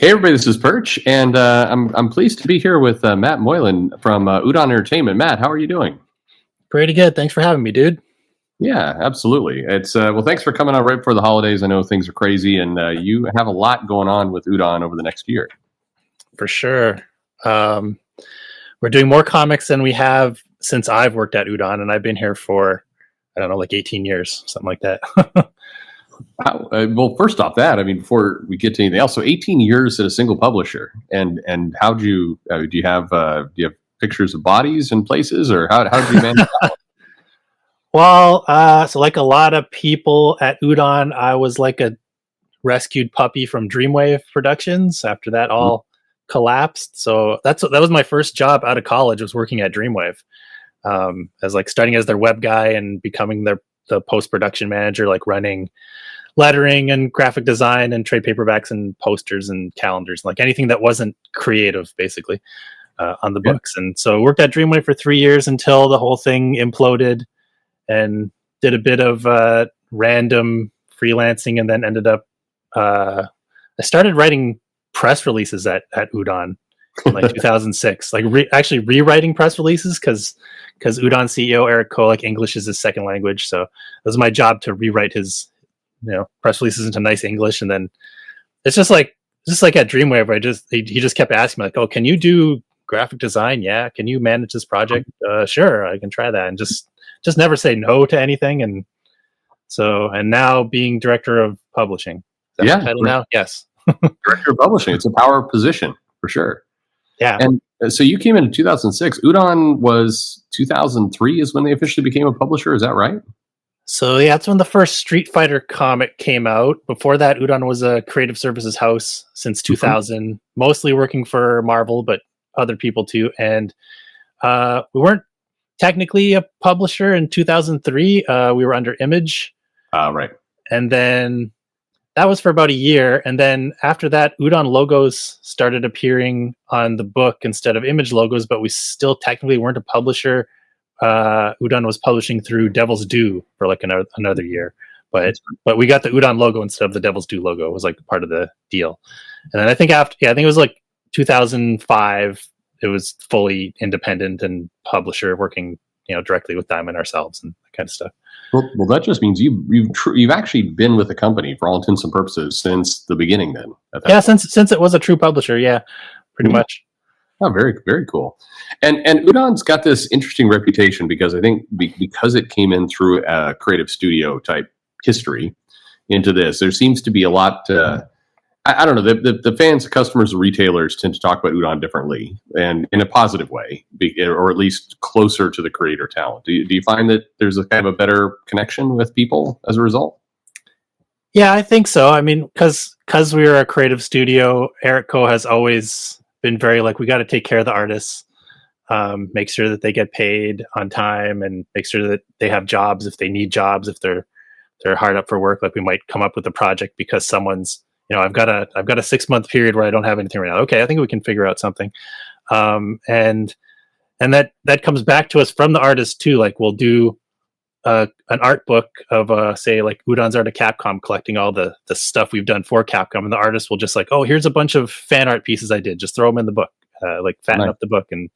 Hey everybody, this is Perch, and I'm pleased to be here with Matt Moylan from UDON Entertainment. Matt, how are you doing? Pretty good. Thanks for having me, dude. Yeah, absolutely. It's well, thanks for coming on right before the holidays. I know things are crazy, and you have a lot going on with UDON over the next year. For sure. Um, we're doing more comics than we have since I've worked at UDON, and I've been here for, I don't know, like 18 years, something like that. Wow. Well, first off, that I mean, before we get to anything else, so 18 years at a single publisher, and how do you have pictures of bodies and places, or how did you manage that? Well, so like a lot of people at UDON, I was like a rescued puppy from Dreamwave Productions after that Mhm. all collapsed. So that was my first job out of college, was working at Dreamwave, as like starting as their web guy and becoming the post-production manager, like running lettering and graphic design and trade paperbacks and posters and calendars, like anything that wasn't creative, basically, on the Yeah. books. And so I worked at Dreamwave for 3 years until the whole thing imploded, and did a bit of random freelancing, and then ended up I started writing press releases at Udon in like 2006, like actually rewriting press releases because Udon CEO Eric Kolek, English is his second language, so it was my job to rewrite his press releases into nice English. And then it's just like at Dreamwave, where he just kept asking me, like, oh, can you do graphic design? Yeah. Can you manage this project? Sure, I can try that. And just never say no to anything. And now being director of publishing. Is that my Yeah, title now? Yes. director of publishing. It's a power position for sure. Yeah. And so you came in 2006. Udon was 2003 is when they officially became a publisher. Is that right? So yeah, that's when the first Street Fighter comic came out. Before that, Udon was a creative services house since Mhm. 2000, mostly working for Marvel, but other people too. And we weren't technically a publisher in 2003. We were under Image, Right. and then that was for about a year. And then after that, Udon logos started appearing on the book instead of Image logos, but we still technically weren't a publisher. Udon was publishing through Devil's Due for like another year, but we got the Udon logo instead of the Devil's Due logo. It was like part of the deal. And then I think I think it was like 2005. It was fully independent and publisher, working directly with Diamond ourselves and that kind of stuff. Well, that just means you've actually been with the company for all intents and purposes since the beginning. Then at that Yeah, point. since it was a true publisher, yeah, pretty Yeah. much. Oh, very very cool. And Udon's got this interesting reputation because I think because it came in through a creative studio type history into this, there seems to be a lot. I don't know. The fans, customers, retailers tend to talk about Udon differently and in a positive way, or at least closer to the creator talent. Do you find that there's a kind of a better connection with people as a result? Yeah, I think so. I mean, because we were a creative studio, Eric Co has always been very like, we got to take care of the artists, make sure that they get paid on time, and make sure that they have jobs if they need jobs, if they're hard up for work. Like, we might come up with a project because someone's, I've got a 6 month period where I don't have anything right now. Okay, I think we can figure out something. And that comes back to us from the artist too. Like, we'll do an art book of say like Udon's Art of Capcom, collecting all the stuff we've done for Capcom, and the artist will just like, oh, here's a bunch of fan art pieces I did, just throw them in the book, like fatten Nice. up the book. And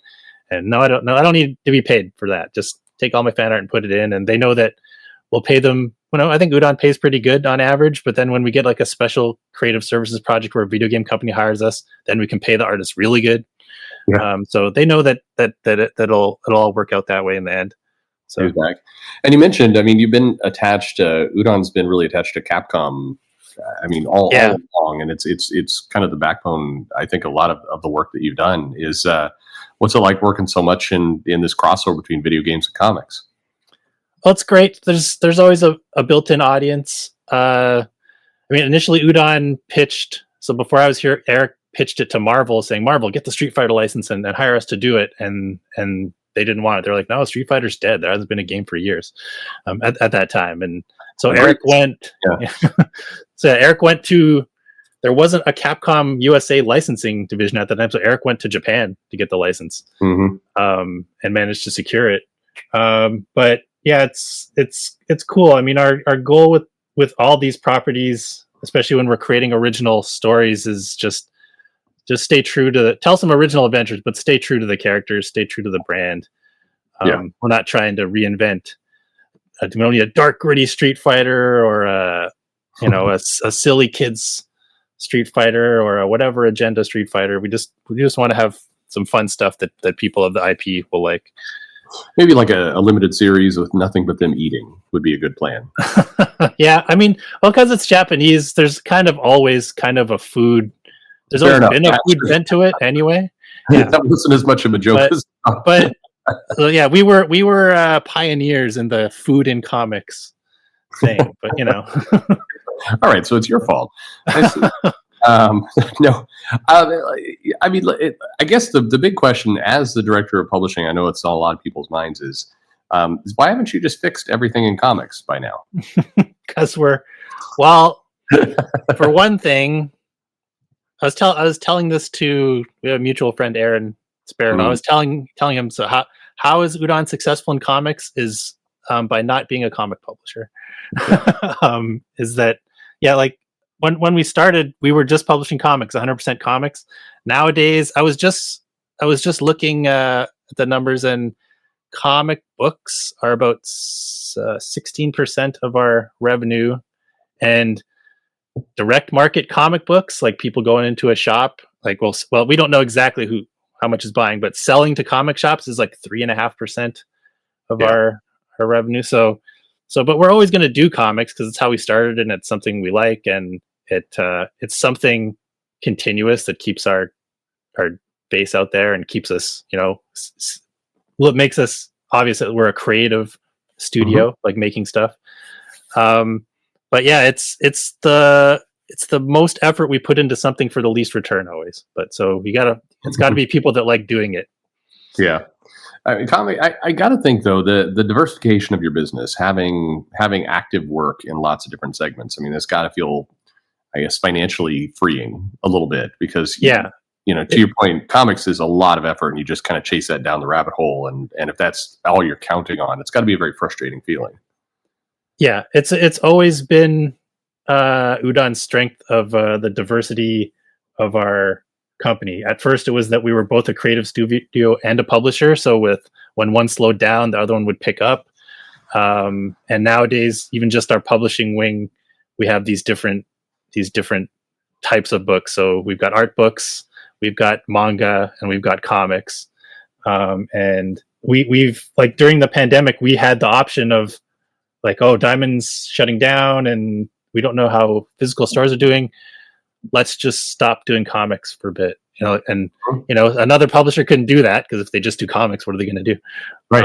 no, I don't need to be paid for that. Just take all my fan art and put it in, and they know that we'll pay them. I think Udon pays pretty good on average, but then when we get like a special creative services project where a video game company hires us, then we can pay the artist really good. Yeah. So they know that it'll all work out that way in the end. So Back. And you mentioned, I mean, you've been attached. Udon's been really attached to Capcom. I mean, all along, and it's kind of the backbone. I think a lot of the work that you've done is. What's it like working so much in this crossover between video games and comics? Well, it's great. There's always a built-in audience. I mean, initially Udon pitched. So before I was here, Eric pitched it to Marvel, saying, "Marvel, get the Street Fighter license and hire us to do it." And they didn't want it. They're like, "No, Street Fighter's dead. There hasn't been a game for years at that time." And so Eric went. Yeah. So Eric went to. There wasn't a Capcom USA licensing division at the time, so Eric went to Japan to get the license, Mm-hmm. and managed to secure it. But yeah, it's cool. I mean, our goal with all these properties, especially when we're creating original stories, is just just stay true to tell some original adventures, but stay true to the characters, stay true to the brand. We're not trying to reinvent. We don't need a dark, gritty Street Fighter or a silly kids Street Fighter or a whatever agenda Street Fighter. We just want to have some fun stuff that people of the IP will like. Maybe like a limited series with nothing but them eating would be a good plan. Yeah, I mean, well, because it's Japanese, there's kind of always kind of a food. There's always been a food bent to it anyway. Yeah, that wasn't as much of a joke but so yeah, we were pioneers in the food in comics thing, but All right, so it's your fault. No, I mean, I guess the big question as the director of publishing, I know it's on a lot of people's minds, is why haven't you just fixed everything in comics by now? Because for one thing, I was telling this to we have a mutual friend, Aaron Sparrow. I was telling him, so how is Udon successful in comics is by not being a comic publisher. Is that like when we started, we were just publishing comics, 100% comics. Nowadays, I was just looking at the numbers, and comic books are about 16% of our revenue, and direct market comic books, like people going into a shop, like well, we don't know exactly how much is buying, but selling to comic shops is like 3.5% of our revenue. So, but we're always going to do comics because it's how we started, and it's something we like, and it's something continuous that keeps our base out there and keeps us, what makes us obvious that we're a creative studio, like making stuff. But yeah, it's the most effort we put into something for the least return always. But so it's got to be people that like doing it. Yeah. I got to think though, the diversification of your business, having active work in lots of different segments. I mean, it's got to feel, I guess, financially freeing a little bit because to your point, comics is a lot of effort, and you just kind of chase that down the rabbit hole. And if that's all you're counting on, it's got to be a very frustrating feeling. Yeah, it's always been Udon's strength of the diversity of our company. At first, it was that we were both a creative studio and a publisher. So when one slowed down, the other one would pick up. And nowadays, even just our publishing wing, we have these different types of books. So we've got art books, we've got manga, and we've got comics. And we've like during the pandemic, we had the option of like, oh, Diamond's shutting down and we don't know how physical stores are doing. Let's just stop doing comics for a bit, and another publisher couldn't do that because if they just do comics, what are they going to do? Right.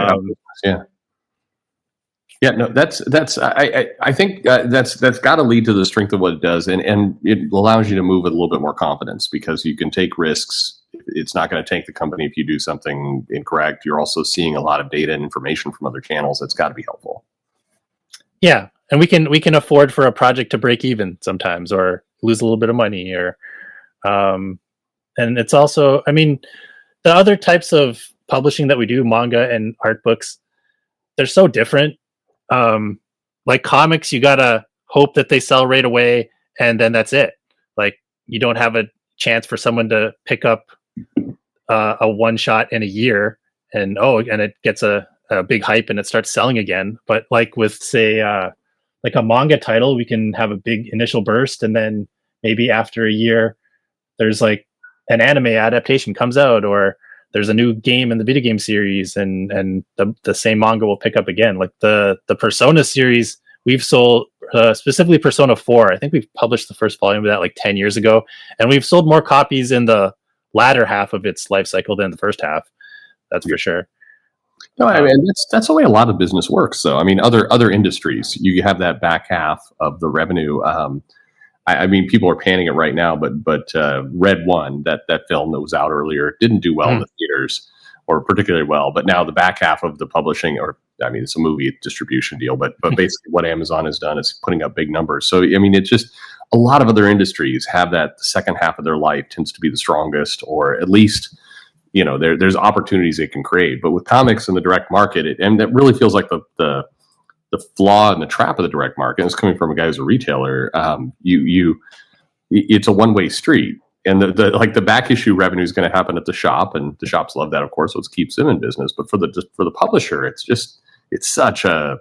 Yeah, no, that's I think that's got to lead to the strength of what it does, and it allows you to move with a little bit more confidence because you can take risks. It's not going to tank the company if you do something incorrect. You're also seeing a lot of data and information from other channels. That's got to be helpful. Yeah, and we can afford for a project to break even sometimes, or lose a little bit of money, or and it's also, I mean, the other types of publishing that we do, manga and art books, they're so different. Like comics, you gotta hope that they sell right away, and then that's it. Like you don't have a chance for someone to pick up a one shot in a year, and it gets a big hype and it starts selling again. But like with say like a manga title, we can have a big initial burst, and then maybe after a year, there's like an anime adaptation comes out, or there's a new game in the video game series, and the same manga will pick up again. Like the Persona series, we've sold specifically Persona 4. I think we've published the first volume of that like 10 years ago, and we've sold more copies in the latter half of its life cycle than the first half. That's for sure. No, I mean that's the way a lot of business works. So I mean, other industries, you have that back half of the revenue. I mean, people are panning it right now, but Red One, that film that was out earlier, didn't do well in the theaters, or particularly well. But now the back half of the publishing, or I mean, it's a movie distribution deal, but basically what Amazon has done is putting up big numbers. So I mean, it's just a lot of other industries have that the second half of their life tends to be the strongest, or at least there's opportunities they can create. But with comics in the direct market, and that really feels like the flaw and the trap of the direct market is coming from a guy who's a retailer. It's a one-way street. And the back issue revenue is going to happen at the shop, and the shops love that, of course, so it keeps them in business. But for the publisher, it's such a.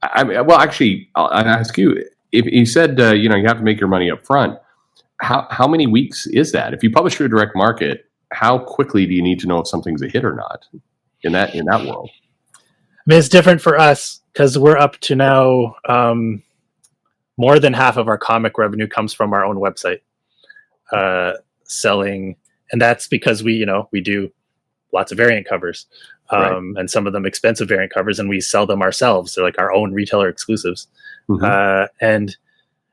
I mean, well, actually, I'll ask you. If you said you have to make your money up front, how many weeks is that? If you publish to a direct market, how quickly do you need to know if something's a hit or not in that world? I mean, it's different for us because we're up to now. More than half of our comic revenue comes from our own website. Selling, and that's because we do lots of variant covers, and some of them expensive variant covers, and we sell them ourselves. They're like our own retailer exclusives. And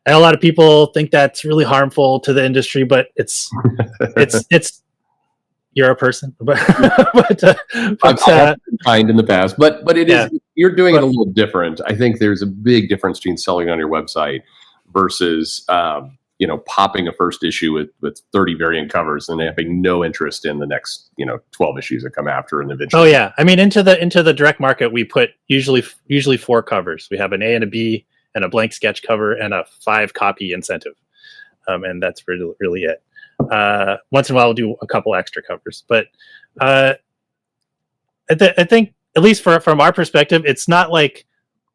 a lot of people think that's really harmful to the industry, but it's you're a person, but I've been kind in the past, but it is, you're doing it a little different. I think there's a big difference between selling on your website versus popping a first issue with 30 variant covers and having no interest in the next 12 issues that come after, and eventually. Oh yeah, I mean into the direct market we put usually 4 covers. We have an A and a B and a blank sketch cover and a 5 copy incentive, and that's really it. Once in a while we'll do a couple extra covers, but I think at least from our perspective, it's not like,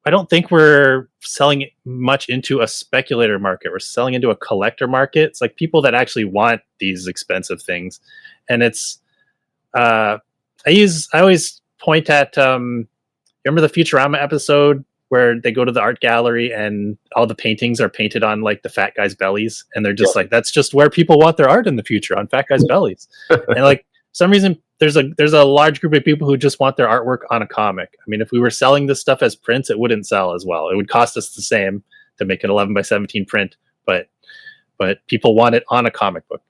I don't think we're selling much into a speculator market. We're selling into a collector market. It's like people that actually want these expensive things. And it's, I always point at, remember the Futurama episode where they go to the art gallery and all the paintings are painted on like the fat guys' bellies. And they're just like, that's just where people want their art in the future, on fat guys' bellies. And like, for some reason, there's a large group of people who just want their artwork on a comic. I mean, if we were selling this stuff as prints, it wouldn't sell as well. It would cost us the same to make an 11x17 print, but people want it on a comic book.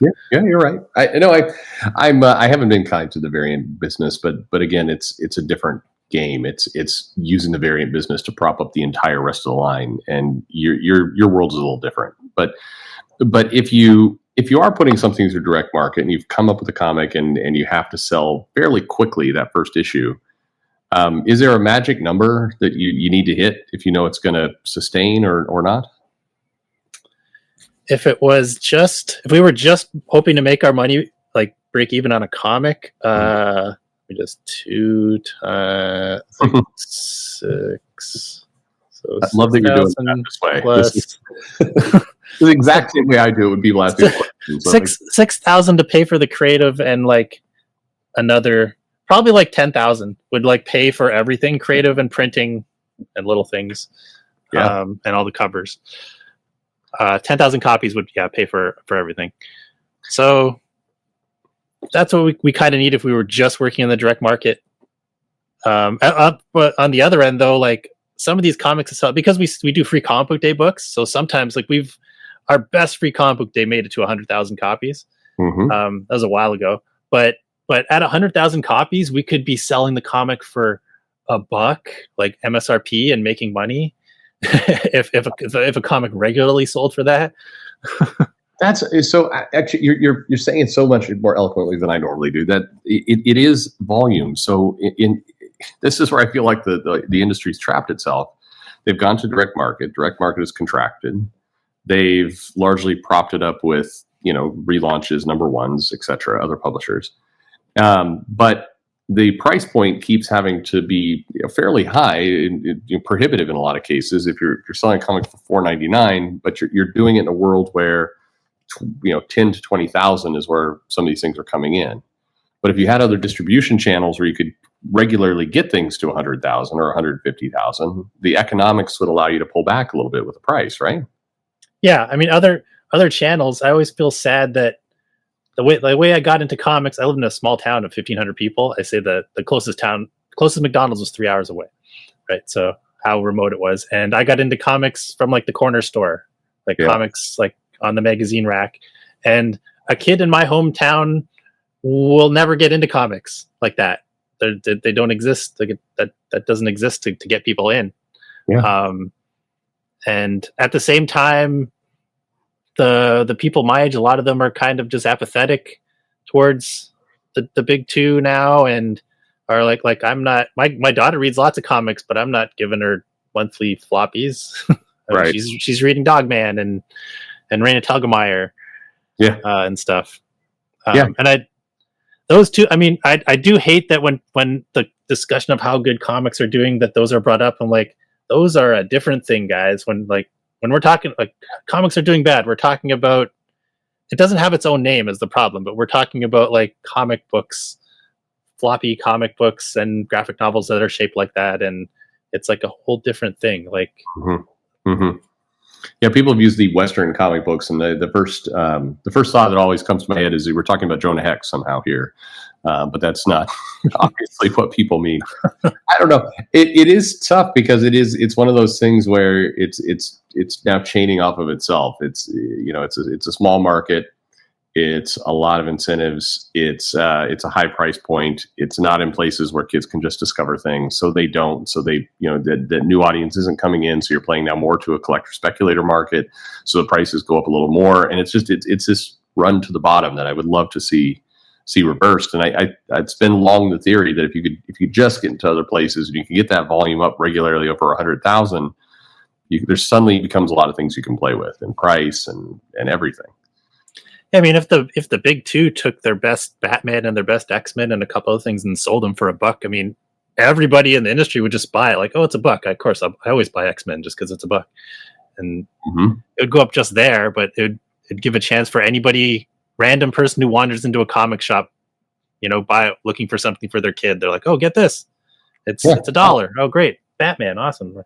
yeah, you're right. I haven't been kind to the variant business, but again, it's a different game. It's using the variant business to prop up the entire rest of the line, and your world is a little different. But if you are putting something through direct market and you've come up with a comic and you have to sell fairly quickly that first issue, is there a magic number that you need to hit if you know it's going to sustain or not? If we were just hoping to make our money, like break even on a comic, we just 2 times 6. So I love that you're doing it this way. Plus, the exact same way I do it would be last year's questions. 6,000 to pay for the creative, and like another probably like 10,000 would like pay for everything, creative and printing and little things, and all the covers. 10,000 copies would pay for everything. So that's what we kind of need if we were just working in the direct market. But on the other end, though, like some of these comics, because we do free comic book day books, so sometimes like our best free comic book day made it to 100,000 copies. That was a while ago, but at 100,000 copies, we could be selling the comic for $1, like MSRP, and making money. if a comic regularly sold for that. That's so. Actually, you're saying it so much more eloquently than I normally do. That it is volume. So this is where I feel like the industry's trapped itself. They've gone to direct market. Direct market is contracted. They've largely propped it up with relaunches, number ones, etc., other publishers. But the price point keeps having to be fairly high, prohibitive in a lot of cases. If you're selling a comic for $4.99, but you're doing it in a world where 10 to 20,000 is where some of these things are coming in. But if you had other distribution channels where you could regularly get things to 100,000 or 150,000, the economics would allow you to pull back a little bit with the price, right? Yeah, I mean, other channels. I always feel sad that the way I got into comics, I live in a small town of 1,500 people. I say the closest McDonald's was 3 hours away, right? So how remote it was. And I got into comics from like the corner store, like comics like on the magazine rack. And a kid in my hometown will never get into comics like that. They don't exist. That doesn't exist to get people in. Yeah. And at the same time, the people my age, a lot of them are kind of just apathetic towards the big two now, and are like I'm not. My daughter reads lots of comics, but I'm not giving her monthly floppies. Right. She's reading Dogman and Raina Telgemeier. Yeah. And stuff. Yeah. And those two, I mean, I do hate that when the discussion of how good comics are doing, that those are brought up. I'm like, those are a different thing, guys. When we're talking like comics are doing bad, we're talking about, it doesn't have its own name as the problem, but we're talking about like comic books, floppy comic books and graphic novels that are shaped like that. And it's like a whole different thing. Like, Yeah, people have used the Western comic books, and the first thought that always comes to my head is we're talking about Jonah Hex somehow here, but that's not obviously what people mean. I don't know. It is tough because it's one of those things where it's now chaining off of itself. It's it's a small market. It's a lot of incentives. It's a high price point. It's not in places where kids can just discover things. So they don't. So they, the new audience isn't coming in. So you're playing now more to a collector speculator market. So the prices go up a little more. And it's this run to the bottom that I would love to see reversed. And it's been long the theory that if you just get into other places and you can get that volume up regularly over 100,000, there suddenly becomes a lot of things you can play with and price and everything. I mean, if the big two took their best Batman and their best X-Men and a couple of things and sold them for $1, I mean, everybody in the industry would just buy it. Like, oh, it's $1. Of course, I always buy X-Men just because it's $1, and it would go up just there. But it'd give a chance for anybody, random person who wanders into a comic shop, looking for something for their kid. They're like, oh, get this, it's $1. Oh, great, Batman, awesome.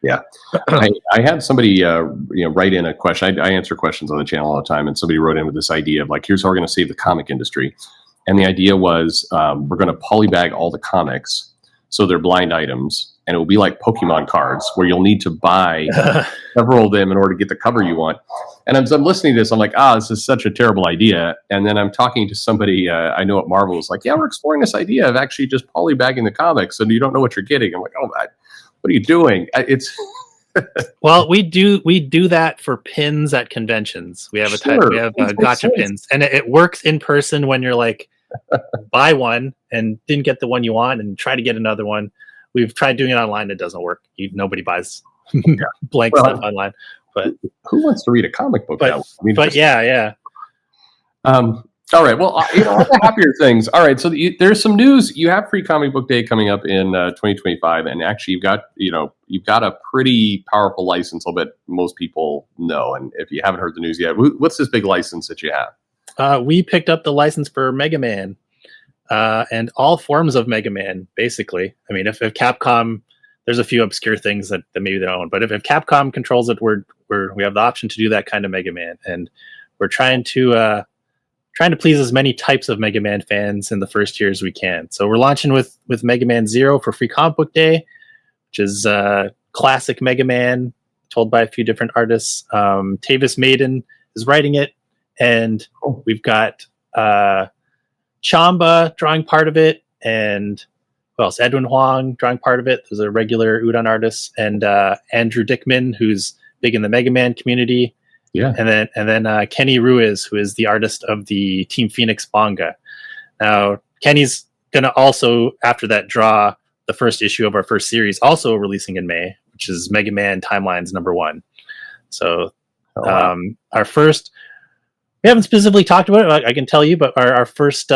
Yeah, I had somebody write in a question. I answer questions on the channel all the time, and somebody wrote in with this idea of like, here's how we're going to save the comic industry. And the idea was we're going to polybag all the comics so they're blind items, and it will be like Pokemon cards where you'll need to buy several of them in order to get the cover you want. And as I'm listening to this, I'm like, this is such a terrible idea. And then I'm talking to somebody I know at Marvel is like, yeah, we're exploring this idea of actually just polybagging the comics, and you don't know what you're getting. I'm like, what are you doing? It's well, we do that for pins at conventions. We have gotcha pins, and it works in person when you're like, buy one and didn't get the one you want, and try to get another one. We've tried doing it online; it doesn't work. Nobody buys blank stuff online. But who wants to read a comic book? Yeah. All right. Well, on the happier things. All right. So there's some news. You have Free Comic Book Day coming up in 2025, and actually, you've got a pretty powerful license. I'll bet most people know. And if you haven't heard the news yet, what's this big license that you have? We picked up the license for Mega Man, and all forms of Mega Man. Basically, I mean, if Capcom, there's a few obscure things that maybe they don't own, but if Capcom controls it, we have the option to do that kind of Mega Man, and we're trying to please as many types of Mega Man fans in the first year as we can. So we're launching with Mega Man Zero for Free Comic Book Day, which is classic Mega Man told by a few different artists. Tavis Maiden is writing it, and we've got Chamba drawing part of it, and who else? Edwin Huang drawing part of it. There's a regular Udon artist, and Andrew Dickman, who's big in the Mega Man community. Yeah, and then Kenny Ruiz, who is the artist of the Team Phoenix manga. Now, Kenny's gonna also, after that, draw the first issue of our first series, also releasing in May, which is Mega Man Timelines #1. So, our first, we haven't specifically talked about it, I can tell you, but our first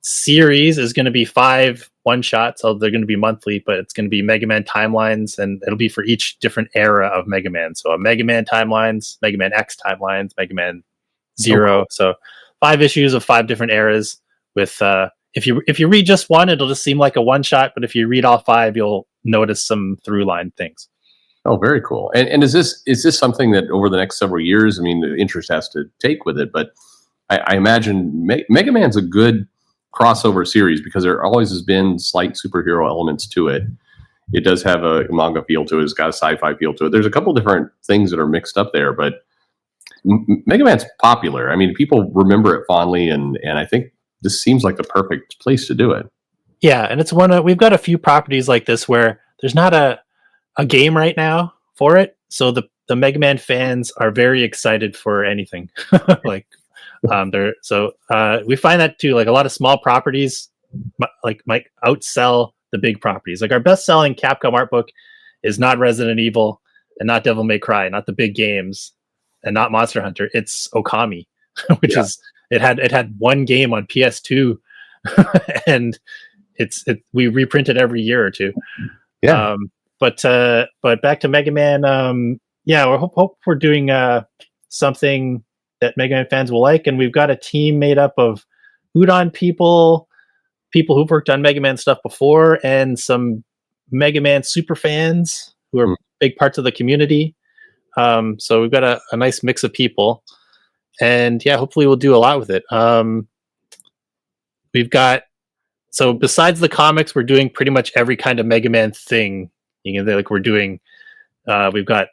series is going to be 5 one-shots. So they're going to be monthly, but it's going to be Mega Man Timelines, and it'll be for each different era of Mega Man. So a Mega Man Timelines, Mega Man X Timelines, Mega Man Zero. So 5 issues of 5 different eras. With if you read just one, it'll just seem like a one-shot, but if you read all 5, you'll notice some through-line things. Oh, very cool. And is this something that over the next several years, I mean, the interest has to take with it, but I imagine Mega Man's a good crossover series because there always has been slight superhero elements to it. It does have a manga feel to it. It's got a sci-fi feel to it. There's a couple different things that are mixed up there, but Mega Man's popular. I mean, people remember it fondly, and I think this seems like the perfect place to do it. Yeah, and it's we've got a few properties like this where there's not a game right now for it, so the Mega Man fans are very excited for anything. Like we find that too, like a lot of small properties might outsell the big properties. Like our best-selling Capcom art book is not Resident Evil and not Devil May Cry, not the big games, and not Monster Hunter. It's Okami. which is it had one game on PS2, and we reprint it every year or two. Yeah. But back to Mega Man. Yeah, we hope we're doing something that Mega Man fans will like, and we've got a team made up of UDON people who've worked on Mega Man stuff before, and some Mega Man super fans who are big parts of the community. So we've got a nice mix of people, and yeah, hopefully we'll do a lot with it. We've got, so besides the comics, we're doing pretty much every kind of Mega Man thing. You know, like we're doing, we've got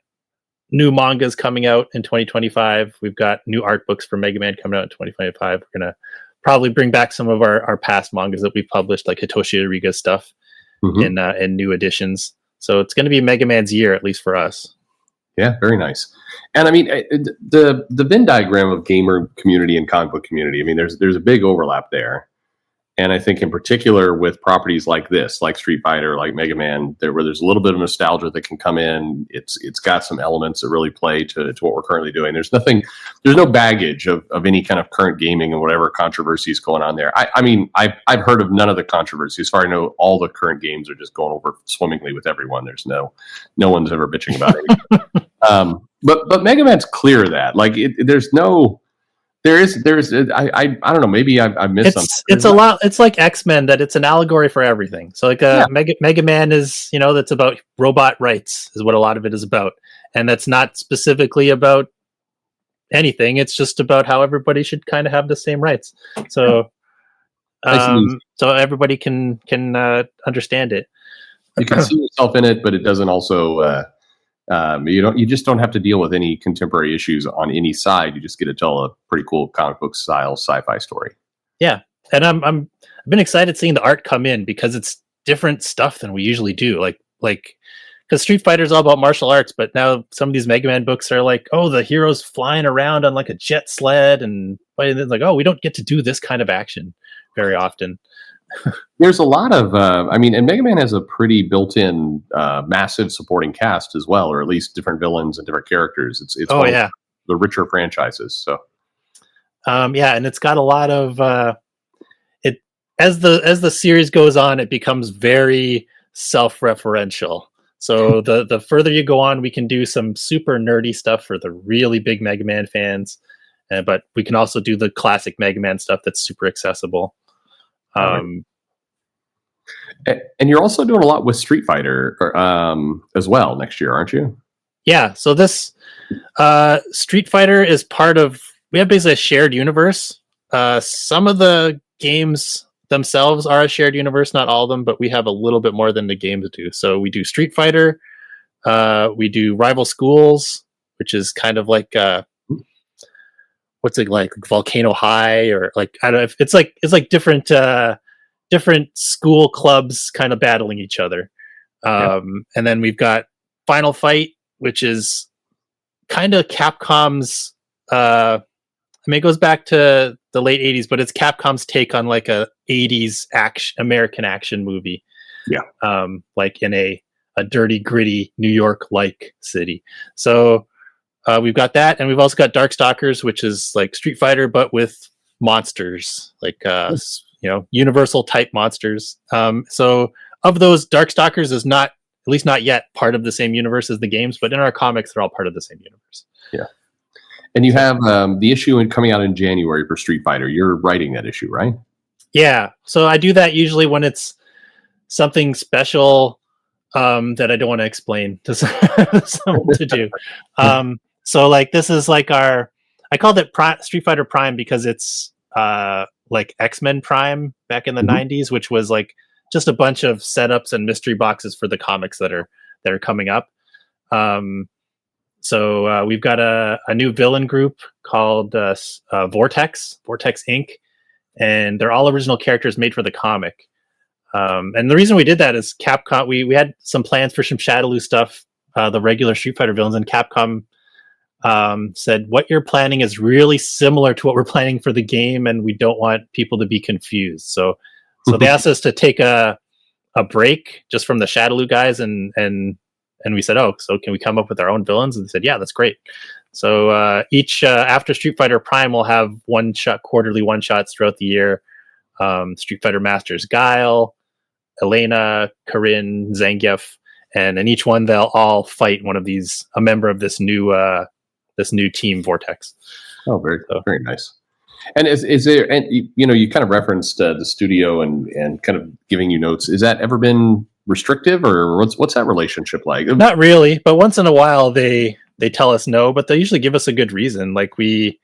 new mangas coming out in 2025. We've got new art books for Mega Man coming out in 2025. We're gonna probably bring back some of our past mangas that we've published, like Hitoshi Ariga's stuff, in new editions. So it's going to be Mega Man's year, at least for us. Yeah, very nice. And I mean, the Venn diagram of gamer community and comic book community, I mean, there's a big overlap there. And I think in particular with properties like this, like Street Fighter, like Mega Man, where there's a little bit of nostalgia that can come in. It's got some elements that really play to what we're currently doing. There's no baggage of any kind of current gaming and whatever controversy is going on there. I mean, I've heard of none of the controversy. As far as I know, all the current games are just going over swimmingly with everyone. There's no one's ever bitching about anything. But Mega Man's clear of that. Like there's no. There is I don't know, maybe I missed something. It's a lot. It's like X-Men, that it's an allegory for everything. So like Mega Man is, that's about robot rights, is what a lot of it is about, and that's not specifically about anything. It's just about how everybody should kind of have the same rights. So so everybody can understand it. You can see yourself in it, but it doesn't also you just don't have to deal with any contemporary issues on any side. You just get to tell a pretty cool comic book style sci-fi story. Yeah, and I've been excited seeing the art come in, because it's different stuff than we usually do. Like because Street Fighter is all about martial arts, but now some of these Mega Man books are like, oh, the hero's flying around on like a jet sled, and it's like, oh, we don't get to do this kind of action very often. There's a lot of, and Mega Man has a pretty built-in, massive supporting cast as well, or at least different villains and different characters. It's one of the richer franchises. So, and it's got a lot of it as the series goes on, it becomes very self-referential. So the further you go on, we can do some super nerdy stuff for the really big Mega Man fans, but we can also do the classic Mega Man stuff that's super accessible. And you're also doing a lot with Street Fighter as well next year, aren't you? Yeah. So this Street Fighter is part of, we have basically a shared universe. Some of the games themselves are a shared universe, not all of them, but we have a little bit more than the games do. So we do Street Fighter, we do Rival Schools, which is kind of like what's it like Volcano High, or like, I don't know, it's like different school clubs kind of battling each other. And then we've got Final Fight, which is kind of Capcom's, it goes back to the late 80s, but it's Capcom's take on like a 80s American action movie. Yeah. Like in a dirty, gritty New York like city. So we've got that, and we've also got Darkstalkers, which is like Street Fighter but with monsters, like universal type monsters. So of those, Darkstalkers is not, at least not yet, part of the same universe as the games, but in our comics they're all part of the same universe. Yeah. And you have the issue coming out in January for Street Fighter. You're writing that issue, right? Yeah. So I do that usually when it's something special that I don't want to explain to someone to do. So like this is like I called it Street Fighter Prime because it's like X-Men Prime back in the 90s, which was like just a bunch of setups and mystery boxes for the comics that are coming up. So we've got a new villain group called Vortex Inc., and they're all original characters made for the comic. And the reason we did that is Capcom, we had some plans for some Shadaloo stuff, the regular Street Fighter villains, and Capcom said, what you're planning is really similar to what we're planning for the game, and we don't want people to be confused. So they asked us to take a break just from the Shadaloo guys, and we said, oh, so can we come up with our own villains? And they said, yeah, that's great. So each after Street Fighter Prime, will have quarterly one shots throughout the year. Street Fighter Masters Guile, Elena, Corinne, Zangief, and in each one they'll all fight a member of this new team Vortex. Oh, very nice. And is there, and you kind of referenced the studio and kind of giving you notes. Is that ever been restrictive, or what's that relationship like? Not really, but once in a while they tell us no, but they usually give us a good reason. Like we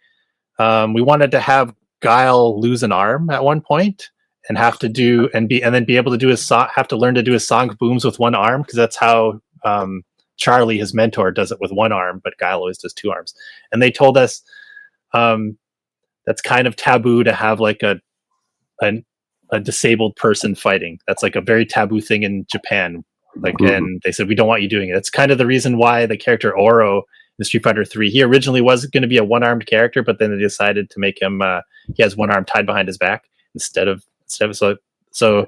wanted to have Guile lose an arm at one point and have to do and then be able to do his song, have to learn to do his song booms with one arm, because that's how Charlie, his mentor, does it with one arm, but Guile always does two arms. And they told us that's kind of taboo to have like a disabled person fighting. That's like a very taboo thing in Japan. Like, and they said, we don't want you doing it. It's kind of the reason why the character Oro in Street Fighter 3, he originally was going to be a one-armed character, but then they decided to make him, he has one arm tied behind his back instead of so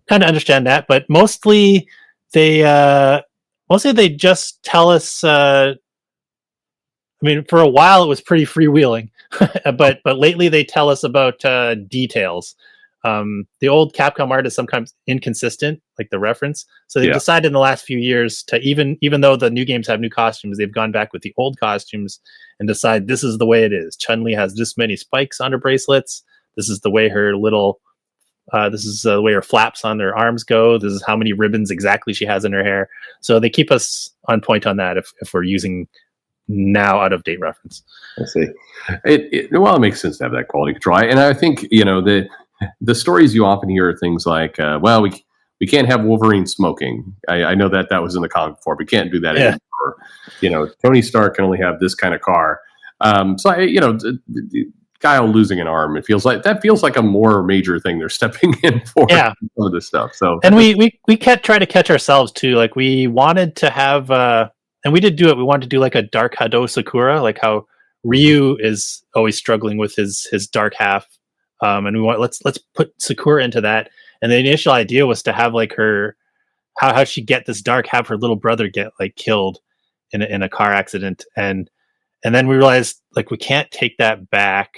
kind of understand that, but mostly they just tell us, I mean, for a while it was pretty freewheeling, but lately they tell us about details. The old Capcom art is sometimes inconsistent, like the reference. So they've decided in the last few years to, even though the new games have new costumes, they've gone back with the old costumes and decide this is the way it is. Chun-Li has this many spikes on her bracelets. This is the way her this is the way her flaps on her arms go. This is how many ribbons exactly she has in her hair. So they keep us on point on that if we're using now out of date reference. I see. It makes sense to have that quality control. And I think, the stories you often hear are things like, we can't have Wolverine smoking. I know that was in the comic before, but we can't do that anymore. Tony Stark can only have this kind of car. Guile losing an arm, it feels like a more major thing they're stepping in for. Some of this stuff. So, and we can't try to catch ourselves too. Like we wanted to have, and we did do it. We wanted to do like a dark Hado Sakura, like how Ryu is always struggling with his dark half. And we want let's put Sakura into that. And the initial idea was to have like her, how she get this dark, have her little brother get like killed in a car accident, and then we realized like we can't take that back.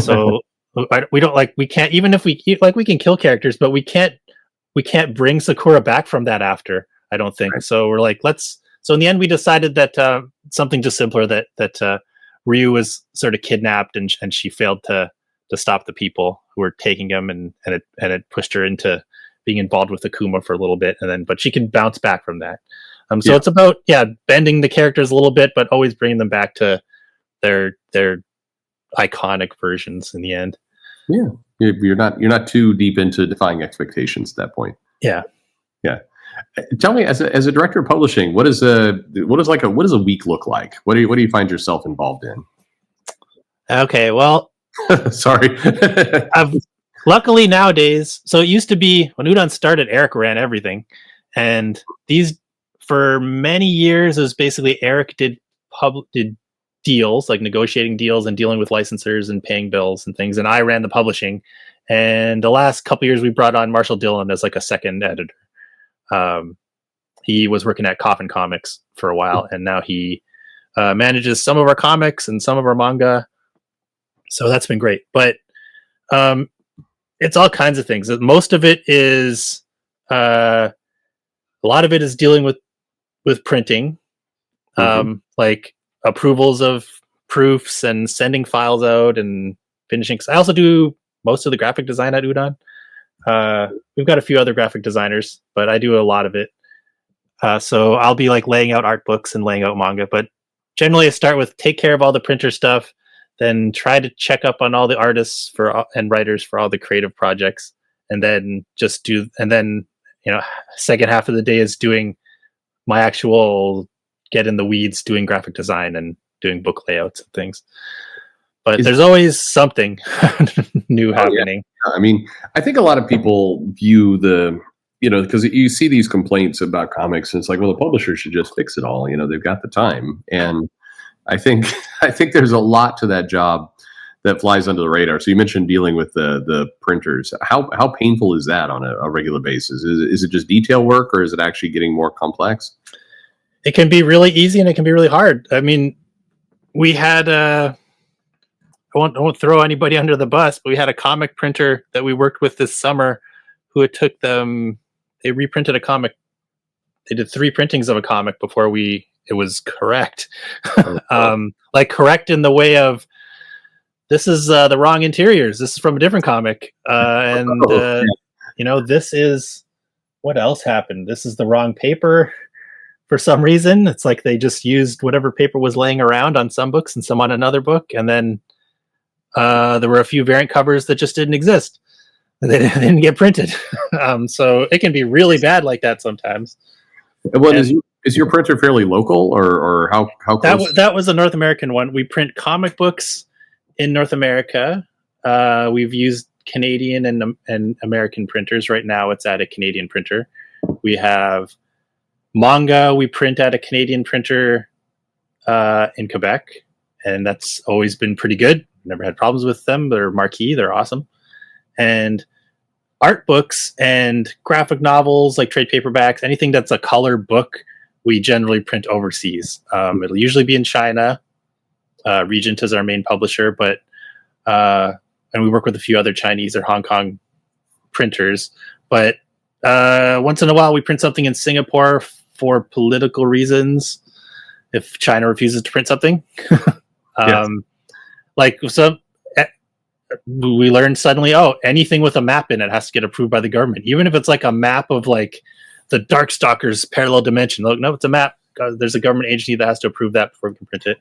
So we can't, even if we can kill characters, but we can't bring Sakura back from that after, I don't think. Right. So we're like, so in the end we decided that something just simpler, that Ryu was sort of kidnapped and she failed to stop the people who were taking him, and it pushed her into being involved with Akuma for a little bit, but she can bounce back from that. So it's about bending the characters a little bit, but always bringing them back to their iconic versions in the end. Yeah, you're not too deep into defying expectations at that point. Yeah. Tell me, as a director of publishing, what does a week look like? What do you find yourself involved in? Okay, well, sorry. Luckily nowadays, so it used to be when UDON started, Eric ran everything, and for many years it was basically Eric did deals, like negotiating deals and dealing with licensors and paying bills and things, and I ran the publishing. And the last couple years we brought on Marshall Dillon as like a second editor. He was working at Coffin Comics for a while, and now he manages some of our comics and some of our manga. So that's been great. But it's all kinds of things. Most of it is a lot of it is dealing with printing, like approvals of proofs and sending files out and finishing. I also do most of the graphic design at UDON. We've got a few other graphic designers, but I do a lot of it. So I'll be like laying out art books and laying out manga, but generally I start with take care of all the printer stuff, then try to check up on all the artists and writers for all the creative projects, and then second half of the day is doing my actual get in the weeds, doing graphic design and doing book layouts and things. But there's always something new happening. Yeah. I mean, I think a lot of people view because you see these complaints about comics, and it's like, well, the publisher should just fix it all. They've got the time. And I think there's a lot to that job that flies under the radar. So you mentioned dealing with the printers. How painful is that on a regular basis? Is it just detail work, or is it actually getting more complex? It can be really easy and it can be really hard. I mean, we had I won't throw anybody under the bus, but we had a comic printer that we worked with this summer who it took them, they reprinted a comic. They did 3 printings of a comic before it was correct. Like correct in the way of, this is the wrong interiors. This is from a different comic. This is, what else happened? This is the wrong paper for some reason. It's like they just used whatever paper was laying around on some books and some on another book. And then there were a few variant covers that just didn't exist. They didn't get printed. So it can be really bad like that sometimes. Well, is your printer fairly local, or how close? That was a North American one. We print comic books in North America. We've used Canadian and American printers. Right now it's at a Canadian printer. We have manga we print at a Canadian printer in Quebec, and that's always been pretty good. Never had problems with them. They're marquee. They're awesome. And art books and graphic novels, like trade paperbacks, anything that's a color book, we generally print overseas. It'll usually be in China. Regent is our main publisher, but and we work with a few other Chinese or Hong Kong printers. But once in a while, we print something in Singapore for political reasons. If China refuses to print something, Yes. like some. We learned suddenly, anything with a map in it has to get approved by the government, even if it's like a map of like the Darkstalkers parallel dimension. Look, no, it's a map. There's a government agency that has to approve that before we can print it.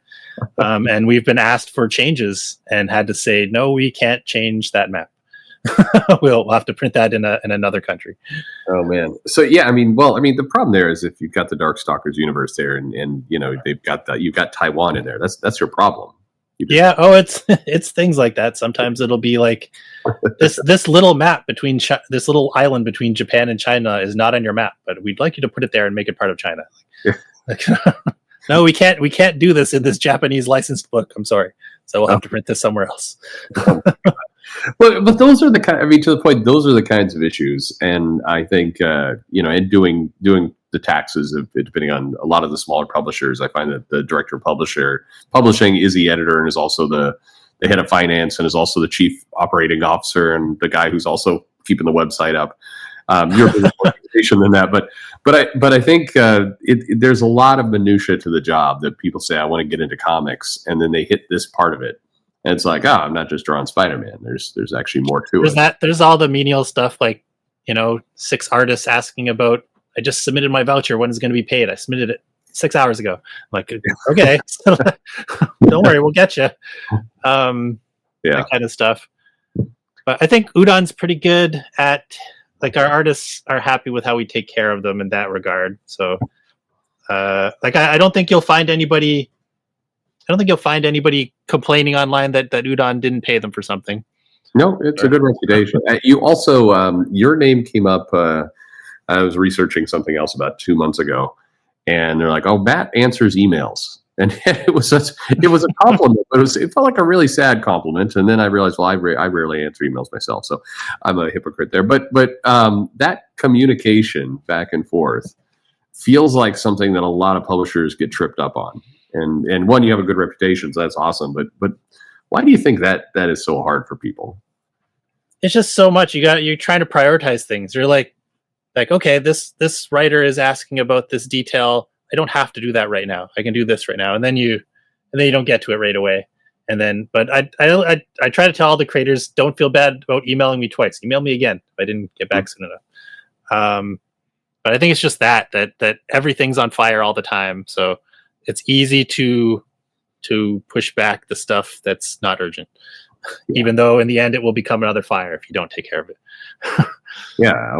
And we've been asked for changes and had to say, no, we can't change that map. We'll have to print that in another country. Oh man. So yeah, the problem there is if you've got the Darkstalkers universe there, and they've got you've got Taiwan in there. That's your problem. Yeah. It's things like that. Sometimes it'll be like this little map between this little island between Japan and China is not on your map, but we'd like you to put it there and make it part of China. No, we can't do this in this Japanese licensed book. I'm sorry. So we'll have to print this somewhere else. But those are the to the point, those are the kinds of issues. And I think, and doing the taxes of, depending on a lot of the smaller publishers, I find that the director of publishing is the editor and is also the head of finance and is also the chief operating officer and the guy who's also keeping the website up. You're a more organization than that, but I think there's a lot of minutia to the job that people say, I want to get into comics, and then they hit this part of it. And it's like, I'm not just drawing Spider-Man. There's actually more to it. There's all the menial stuff, like, 6 artists asking about, I just submitted my voucher. When is it going to be paid? I submitted it 6 hours ago. I'm like, okay, don't worry, we'll get you. That kind of stuff. But I think Udon's pretty good at, like, our artists are happy with how we take care of them in that regard. So, I don't think you'll find anybody. I don't think you'll find anybody complaining online that Udon didn't pay them for something. No, it's a good reputation. You also, your name came up. I was researching something else about 2 months ago, and they're like, "Oh, Matt answers emails," and it was a compliment, but it felt like a really sad compliment. And then I realized, well, I rarely answer emails myself, so I'm a hypocrite there. But that communication back and forth feels like something that a lot of publishers get tripped up on. And one, you have a good reputation, so that's awesome. But why do you think that is so hard for people? It's just so much. You're trying to prioritize things. You're like, okay, this writer is asking about this detail. I don't have to do that right now. I can do this right now. And then you don't get to it right away. And then, but I try to tell all the creators, don't feel bad about emailing me twice. Email me again if I didn't get back soon enough. But I think it's just that everything's on fire all the time. So it's easy to push back the stuff that's not urgent, even though in the end it will become another fire if you don't take care of it. Yeah.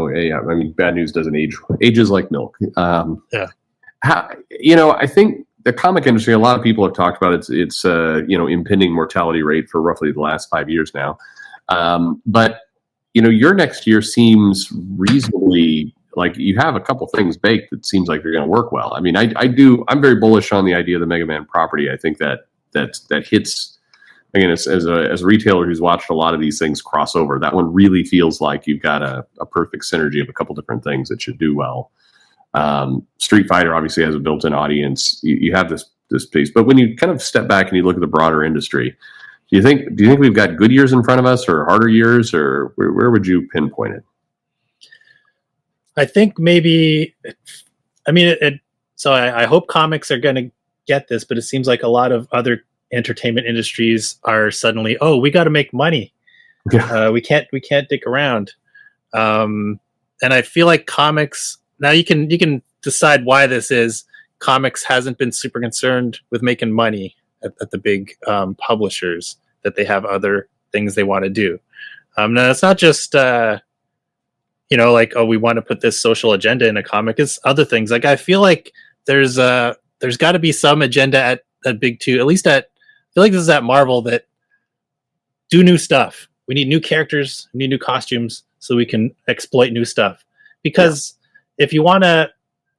Bad news doesn't age. Ages like milk. Yeah. I think the comic industry, a lot of people have talked about its impending mortality rate for roughly the last 5 years now. But your next year seems reasonably, like, you have a couple things baked that seems like they're going to work well. I mean, I'm very bullish on the idea of the Mega Man property. I think that hits, again, as a retailer who's watched a lot of these things cross over, that one really feels like you've got a perfect synergy of a couple different things that should do well. Street Fighter obviously has a built-in audience. You have this this piece. But when you kind of step back and you look at the broader industry, do you think we've got good years in front of us or harder years, or where would you pinpoint it? I think maybe, I mean, so I hope comics are going to get this, but it seems like a lot of other entertainment industries are suddenly, oh, we got to make money. Yeah. We can't dick around. And I feel like comics, now you can decide why this is. Comics hasn't been super concerned with making money at the big publishers, that they have other things they want to do. Now it's not just like, oh, we want to put this social agenda in a comic. It's other things. Like, I feel like there's got to be some agenda at Big Two. At least I feel like this is at Marvel, that do new stuff. We need new characters, we need new costumes, so we can exploit new stuff. Because if you want to,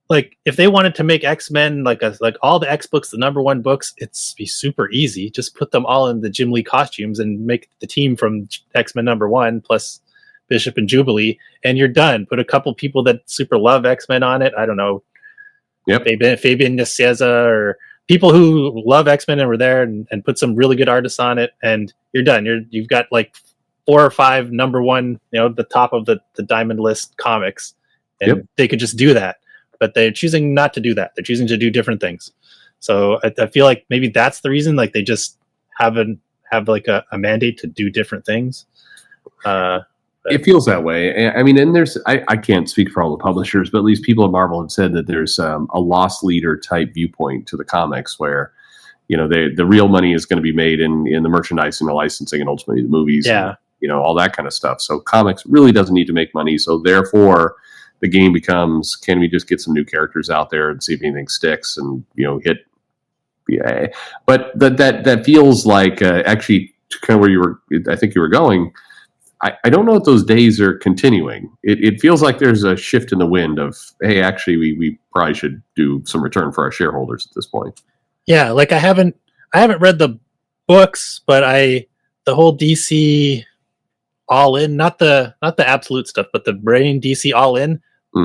like, if they wanted to make X-Men like all the X books, the #1 books, it's be super easy. Just put them all in the Jim Lee costumes and make the team from X-Men #1 plus Bishop and Jubilee, and you're done. Put a couple people that super love X-Men on it. I don't know. Yep. Fabian Nicieza, or people who love X-Men and were there, and put some really good artists on it, and you're done. You've got like 4 or 5 #1, the top of the diamond list comics, and they could just do that. But they're choosing not to do that. They're choosing to do different things. So I feel like maybe that's the reason. Like, they just have like a mandate to do different things. It feels that way. I mean, and I can't speak for all the publishers, but at least people at Marvel have said that there's a loss leader type viewpoint to the comics, where the real money is going to be made in the merchandising, the licensing, and ultimately the movies. Yeah. And, all that kind of stuff. So comics really doesn't need to make money. So therefore, the game becomes, can we just get some new characters out there and see if anything sticks, and hit. Yeah, but that feels like actually kind of where I think you were going. I don't know if those days are continuing. It feels like there's a shift in the wind of, hey, actually, we probably should do some return for our shareholders at this point. Yeah, like I haven't read the books, but the whole DC All In, not the absolute stuff, but the brain DC All In,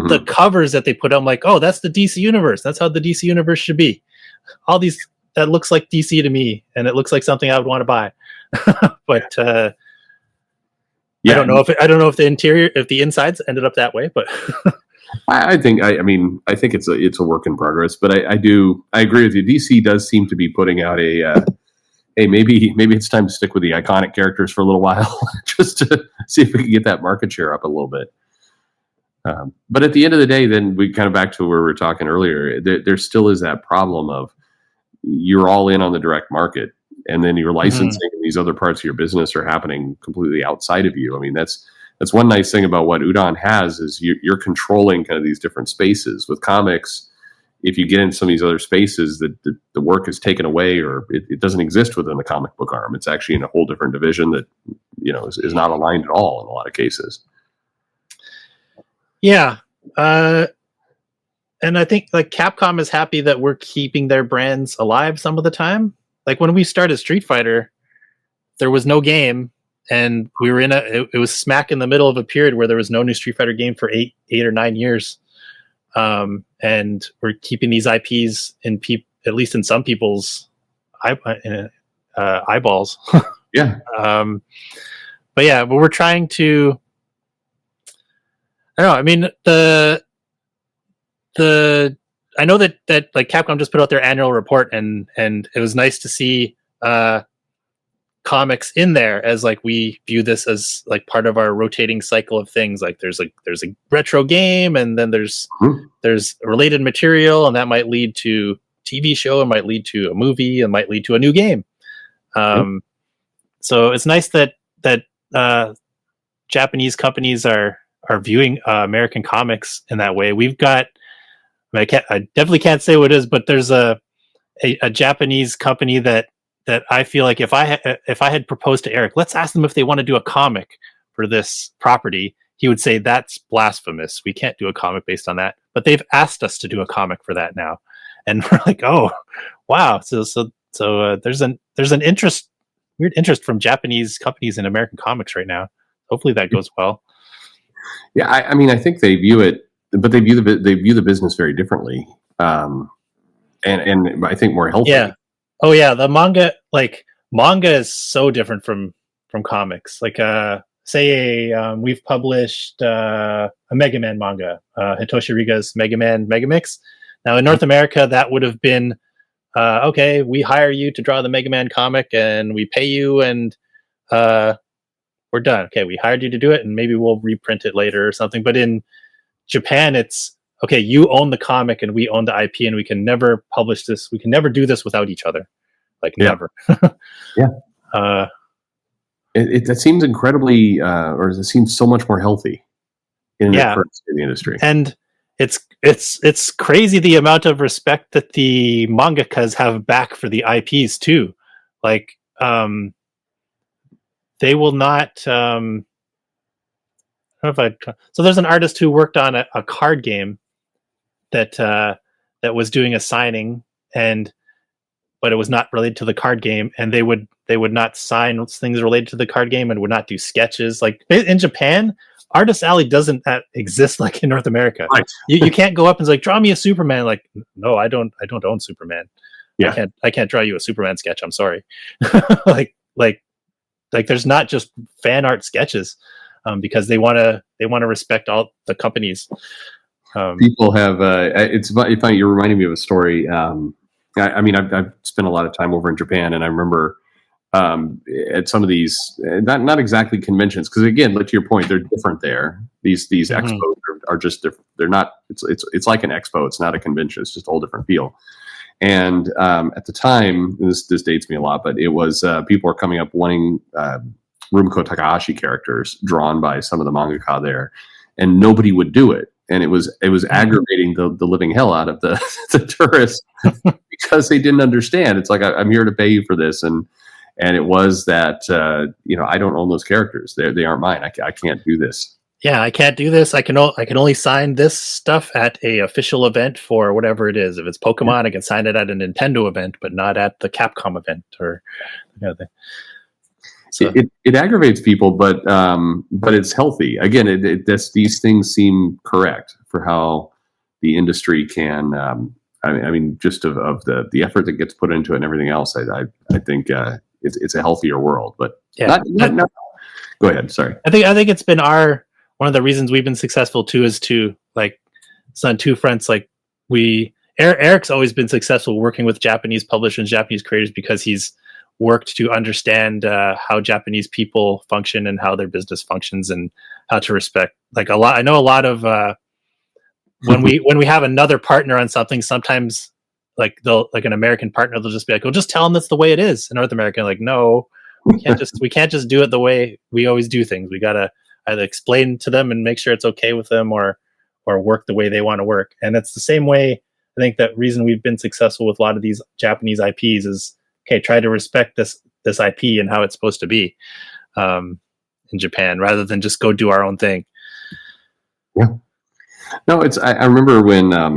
the covers that they put out, I'm like, oh, that's the DC universe. That's how the DC universe should be. All these, that looks like DC to me, and it looks like something I would want to buy. But I don't know if the insides ended up that way, but I think it's a work in progress. But I agree with you. DC does seem to be putting out a hey, maybe it's time to stick with the iconic characters for a little while, just to see if we can get that market share up a little bit. But at the end of the day, then we kind of back to where we were talking earlier. There still is that problem of, you're all in on the direct market, and then your licensing and these other parts of your business are happening completely outside of you. I mean, that's one nice thing about what UDON has, is you're controlling kind of these different spaces. With comics, if you get in some of these other spaces, the work is taken away, or it doesn't exist within the comic book arm. It's actually in a whole different division that is not aligned at all in a lot of cases. Yeah. And I think like Capcom is happy that we're keeping their brands alive some of the time. Like when we started Street Fighter, there was no game, and we were it was smack in the middle of a period where there was no new Street Fighter game for 8 or 9 years. And we're keeping these IPs at least in some people's eyeballs. Yeah. But we're trying to, I don't know. I mean, I know that like Capcom just put out their annual report, and it was nice to see comics in there, as like we view this as like part of our rotating cycle of things. Like there's a retro game, and then there's related material, and that might lead to TV show, it might lead to a movie, it might lead to a new game. So it's nice that Japanese companies are viewing American comics in that way. We've got, I definitely can't say what it is, but there's a Japanese company that I feel like if I had proposed to Eric, let's ask them if they want to do a comic for this property, he would say that's blasphemous. We can't do a comic based on that. But they've asked us to do a comic for that now, and we're like, oh, wow. So there's an weird interest from Japanese companies in American comics right now. Hopefully that goes well. Yeah, I mean, I think they view it, but they view the business very differently. and I think more healthy. Yeah. Oh yeah, the manga is so different from comics. Like say we've published a Mega Man manga, Hitoshi Riga's Mega Man Megamix. Now in North America that would have been okay, we hire you to draw the Mega Man comic and we pay you and we're done. Okay, we hired you to do it and maybe we'll reprint it later or something. But in Japan it's okay, you own the comic and we own the IP and we can never publish this. We can never do this without each other. Like never. Yeah. That seems incredibly, or it seems so much more healthy in the industry. And it's crazy the amount of respect that the mangakas have back for the IPs too. Like, they will not. I don't know if so there's an artist who worked on a card game that was doing a signing but it was not related to the card game, and they would not sign things related to the card game and would not do sketches. Like in Japan, Artist Alley doesn't exist like in North America. Right. You can't go up and say, like, draw me a Superman. Like, no, I don't own Superman. Yeah. I can't draw you a Superman sketch. I'm sorry. like there's not just fan art sketches, because they want to respect all the companies. People have it's funny. You're reminding me of a story. I've spent a lot of time over in Japan, and I remember at some of these, not exactly conventions, because again, to your point, they're different there. These expos are just different. They're not. It's like an expo. It's not a convention. It's just a whole different feel. And at the time, this dates me a lot, but it was people were coming up wanting Rumiko Takahashi characters drawn by some of the mangaka there, and nobody would do it. And it was aggravating the living hell out of the tourists because they didn't understand. It's like, I'm here to pay you for this, and it was that I don't own those characters. They aren't mine. I can't do this. Yeah, I can't do this. I can only sign this stuff at a official event for whatever it is. If it's Pokemon, I can sign it at a Nintendo event, but not at the Capcom event or thing. So. It aggravates people, but it's healthy. Again, these things seem correct for how the industry can. Just of the effort that gets put into it and everything else. I think it's a healthier world. But yeah, not, go ahead. Sorry. I think it's been one of the reasons we've been successful too is to it's on two fronts. Like Eric's always been successful working with Japanese publishers and Japanese creators because he's worked to understand how Japanese people function and how their business functions and how to respect. I know a lot of when we have another partner on something, sometimes an American partner, they'll just be like, "Well, just tell them that's the way it is." In North America, no, we can't just do it the way we always do things. We gotta either explain to them and make sure it's okay with them, or work the way they want to work. And it's the same way. I think that reason we've been successful with a lot of these Japanese IPs is, okay, try to respect this IP and how it's supposed to be in Japan, rather than just go do our own thing. Yeah. No, I remember when, I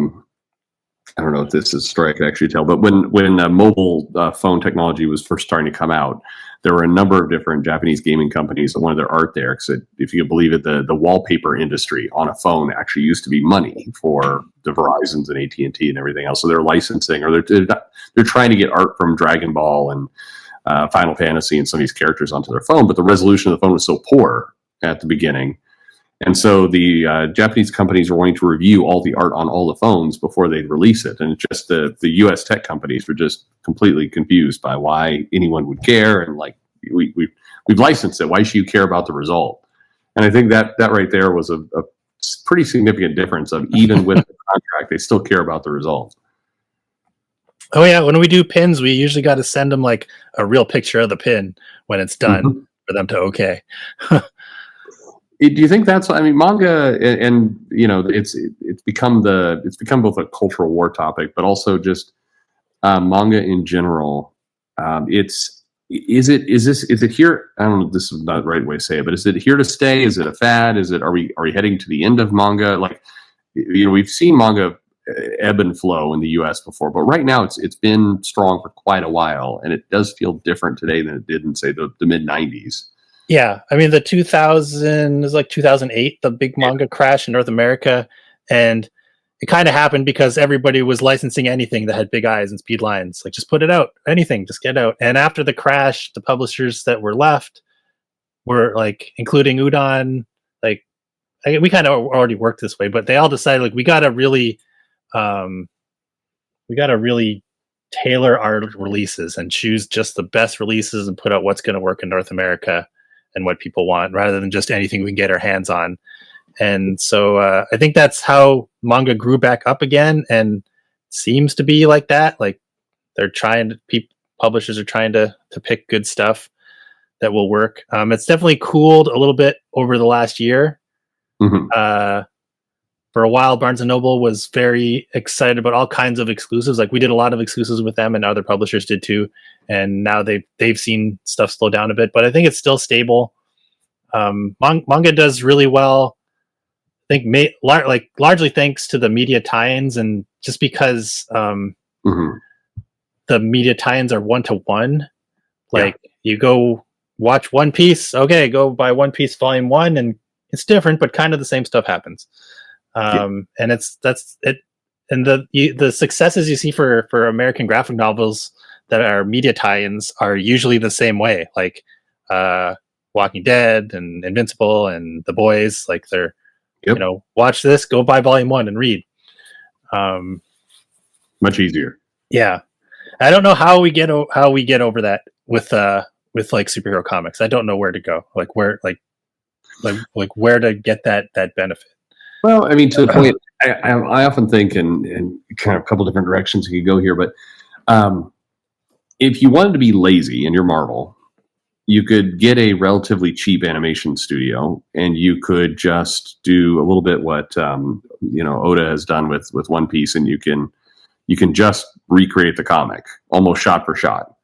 don't know if this is a story I could actually tell, but when mobile phone technology was first starting to come out, there were a number of different Japanese gaming companies that wanted their art there. Because if you could believe it, the wallpaper industry on a phone actually used to be money for the Verizons and AT&T and everything else. So they're licensing, or they're trying to get art from Dragon Ball and Final Fantasy and some of these characters onto their phone. But the resolution of the phone was so poor at the beginning. And so the Japanese companies were wanting to review all the art on all the phones before they'd release it. And just the US tech companies were just completely confused by why anyone would care. And we've licensed it. Why should you care about the result? And I think that right there was a pretty significant difference of, even with the contract, they still care about the result. Oh yeah. When we do pins, we usually got to send them a real picture of the pin when it's done for them to okay. Do you think that's? Manga, and it's become both a cultural war topic, but also just manga in general. Is it here? I don't know if this is not the right way to say it, but is it here to stay? Is it a fad? Are we heading to the end of manga? We've seen manga ebb and flow in the US before, but right now it's been strong for quite a while, and it does feel different today than it did in, say, the mid 90s. Yeah, the 2008, the big manga crash in North America, and it kind of happened because everybody was licensing anything that had big eyes and speed lines. Like, just put it out, anything, just get it out. And after the crash, the publishers that were left were like, including Udon, like, we kind of already worked this way, but they all decided like we got to really tailor our releases and choose just the best releases and put out what's going to work in North America and what people want, rather than just anything we can get our hands on. And so I think that's how manga grew back up again, and seems to be like that. Like, they're trying to, publishers are trying to pick good stuff that will work. It's definitely cooled a little bit over the last year. For a while, Barnes and Noble was very excited about all kinds of exclusives. Like, we did a lot of exclusives with them, and other publishers did too. And now they've seen stuff slow down a bit, but I think it's still stable. Manga does really well. I think largely thanks to the media tie-ins, and just because the media tie-ins are 1-to-1. Like, you go watch One Piece, okay, go buy One Piece Volume 1, and it's different, but kind of the same stuff happens. And that's it. And the successes you see for American graphic novels that are media tie-ins are usually the same way. Like Walking Dead and Invincible and The Boys. Like, they're watch this, go buy Volume 1 and read. Much easier. Yeah, I don't know how we get over that with like superhero comics. I don't know where to go. Like, where where to get that benefit. Well, I mean, to the point, I often think in kind of a couple different directions you could go here, but if you wanted to be lazy in your Marvel, you could get a relatively cheap animation studio, and you could just do a little bit what Oda has done with One Piece, and you can just recreate the comic almost shot for shot.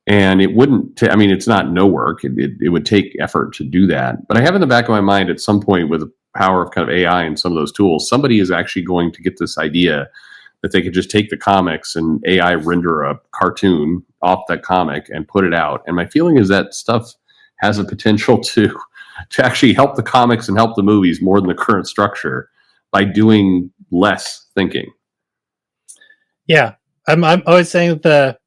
And it wouldn't. I mean, it's not no work. It would take effort to do that. But I have in the back of my mind, at some point, with the power of kind of AI and some of those tools, somebody is actually going to get this idea that they could just take the comics and AI render a cartoon off that comic and put it out. And my feeling is that stuff has a potential to actually help the comics and help the movies more than the current structure by doing less thinking. Yeah, I'm always saying that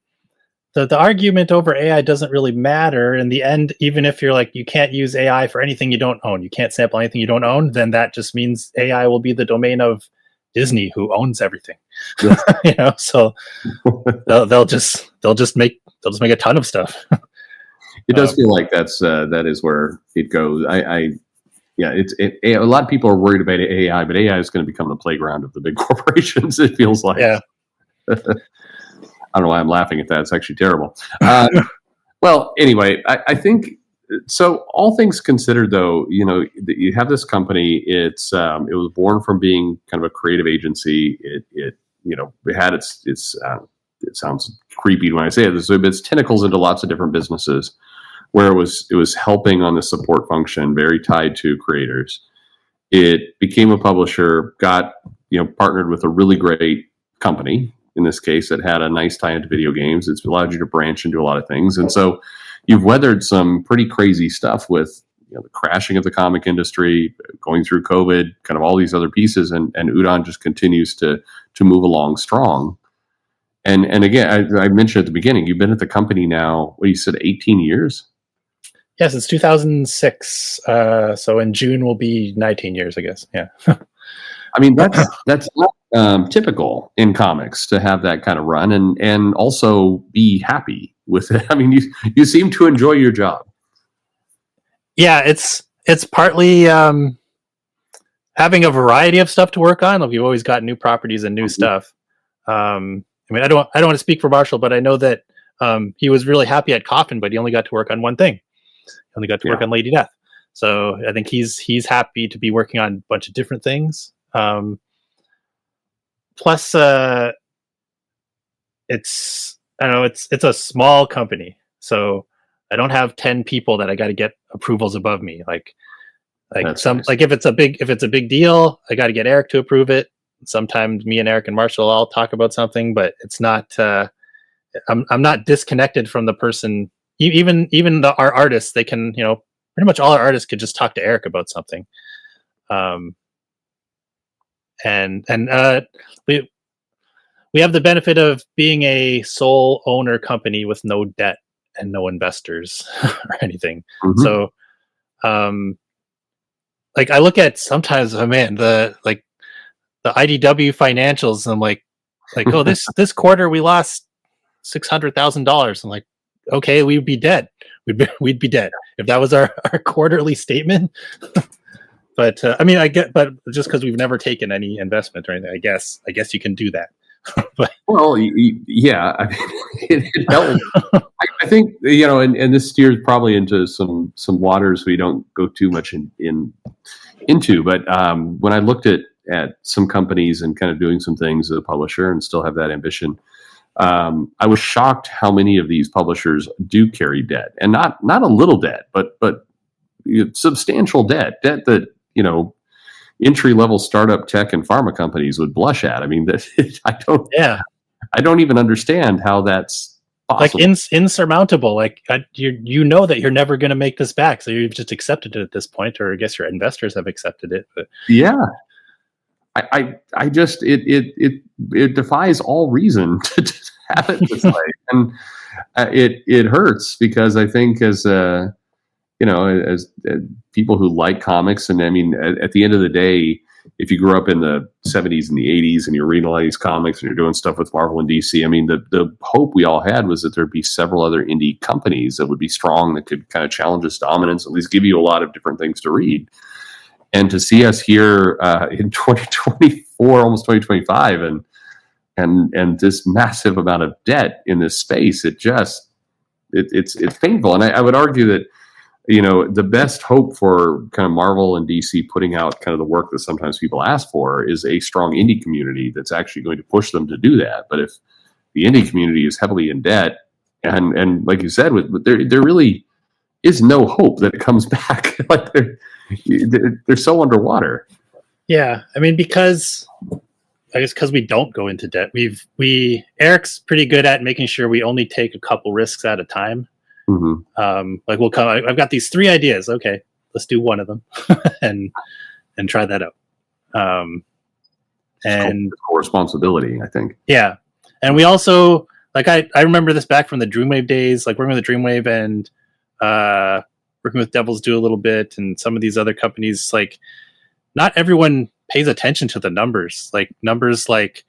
the argument over AI doesn't really matter in the end. Even if you're like, you can't use AI for anything you don't own, you can't sample anything you don't own, then that just means AI will be the domain of Disney, who owns everything. Yeah. So they'll just make a ton of stuff. It does feel like that is where it goes. A lot of people are worried about AI, but AI is going to become the playground of the big corporations. It feels like. Yeah. I don't know why I'm laughing at that. It's actually terrible. Well, anyway, I think so. All things considered, though, you have this company. It was born from being kind of a creative agency. It had its it sounds creepy when I say it. So its tentacles into lots of different businesses, where it was helping on the support function, very tied to creators. It became a publisher, got partnered with a really great company. In this case, that had a nice tie into video games. It's allowed you to branch into a lot of things. And so you've weathered some pretty crazy stuff with the crashing of the comic industry, going through COVID, kind of all these other pieces. And Udon just continues to move along strong. And again, I mentioned at the beginning, you've been at the company now, what you said, 18 years? Yeah, since 2006. So in June will be 19 years, I guess. Yeah. I mean, that's not typical in comics to have that kind of run and also be happy with it. I mean, you seem to enjoy your job. Yeah, it's partly having a variety of stuff to work on. Like, we've always got new properties and new stuff. I mean, I don't want to speak for Marshall, but I know that he was really happy at Coffin, but he only got to work on one thing. He only got to work on Lady Death. So I think he's happy to be working on a bunch of different things. Plus, it's a small company, so I don't have 10 people that I got to get approvals above me. Like nice. Like if it's a big deal, I got to get Eric to approve it. Sometimes me and Eric and Marshall all talk about something, but it's not. I'm not disconnected from the person. Even our artists, they can, pretty much all our artists could just talk to Eric about something. and we have the benefit of being a sole owner company with no debt and no investors or anything. Mhm. So, like I look at sometimes, oh man, the IDW financials, and I'm like, oh, this quarter we lost $600,000. I'm like, okay, we'd be dead. We'd be dead if that was our quarterly statement. But I mean, but just because we've never taken any investment or anything, I guess you can do that. But Well, yeah, I mean, it helps. I think, and this steers probably into some waters we don't go too much into. But when I looked at some companies and kind of doing some things as a publisher and still have that ambition, I was shocked how many of these publishers do carry debt, and not a little debt, but substantial debt that entry level startup tech and pharma companies would blush at. I mean, I don't even understand how that's possible. Like insurmountable. Like you know that you're never going to make this back, so you've just accepted it at this point, or I guess your investors have accepted it. But yeah, I just it defies all reason to have it this way, and it hurts because I think as people who like comics, and I mean, at the end of the day, if you grew up in the 70s and the 80s and you're reading a lot of these comics and you're doing stuff with Marvel and DC, I mean, the hope we all had was that there'd be several other indie companies that would be strong, that could kind of challenge this dominance, at least give you a lot of different things to read. And to see us here in 2024, almost 2025, and this massive amount of debt in this space, it's painful. And I would argue that, the best hope for kind of Marvel and DC putting out kind of the work that sometimes people ask for is a strong indie community that's actually going to push them to do that. But if the indie community is heavily in debt, and like you said, there really is no hope that it comes back. Like they're so underwater. Yeah, I mean, because we don't go into debt. Eric's pretty good at making sure we only take a couple risks at a time. Mm-hmm. Like we'll come. I've got these 3 ideas. Okay, let's do one of them and try that out. And responsibility, I think. Yeah, and we also I remember this back from the Dreamwave days. Like working with the Dreamwave and working with Devil's Due a little bit, and some of these other companies. Like not everyone pays attention to the numbers. Like numbers like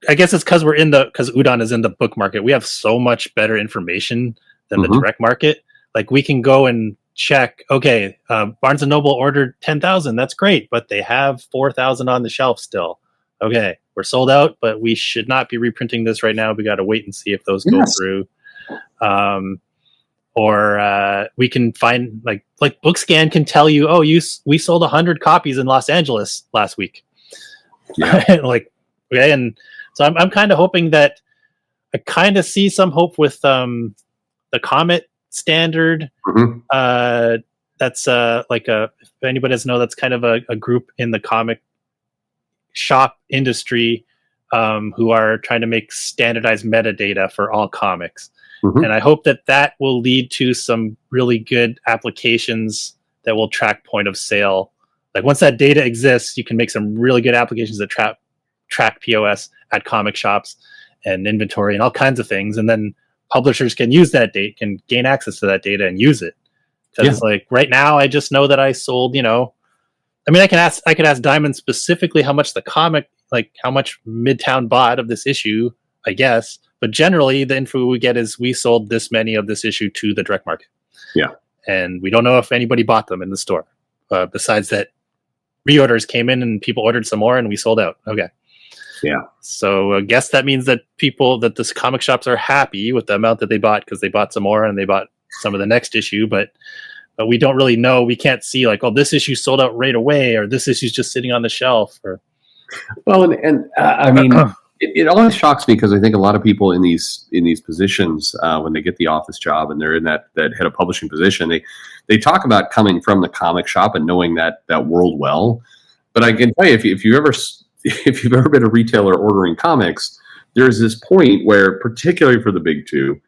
I guess it's because because UDON is in the book market. We have so much better information than the direct market. Like we can go and check, okay, Barnes & Noble ordered 10,000. That's great, but they have 4,000 on the shelf still. Okay, we're sold out, but we should not be reprinting this right now. We got to wait and see if those go through. Or we can find, like BookScan can tell you, oh, we sold 100 copies in Los Angeles last week. Yeah. Okay, and so I'm kind of hoping that I kind of see some hope with the Comet standard. That's if anybody doesn't know, that's kind of a group in the comic shop industry who are trying to make standardized metadata for all comics. And I hope that will lead to some really good applications that will track point of sale. Like once that data exists, you can make some really good applications that track POS at comic shops and inventory and all kinds of things. And then publishers can use that data, can gain access to that data and use it. Because like right now, I just know that I sold, I mean, I could ask Diamond specifically how much the comic, like how much Midtown bought of this issue, I guess. But generally the info we get is we sold this many of this issue to the direct market. Yeah. And we don't know if anybody bought them in the store. Besides that, reorders came in and people ordered some more and we sold out. Okay. Yeah. So I guess that means that this comic shops are happy with the amount that they bought because they bought some more and they bought some of the next issue, but we don't really know. We can't see like, oh, this issue sold out right away, or this issue's just sitting on the shelf. Or well, and I mean, it always shocks me because I think a lot of people in these positions, when they get the office job and they're in that head of publishing position, they talk about coming from the comic shop and knowing that world well. But I can tell you, if you've ever been a retailer ordering comics, there's this point where, particularly for the big two,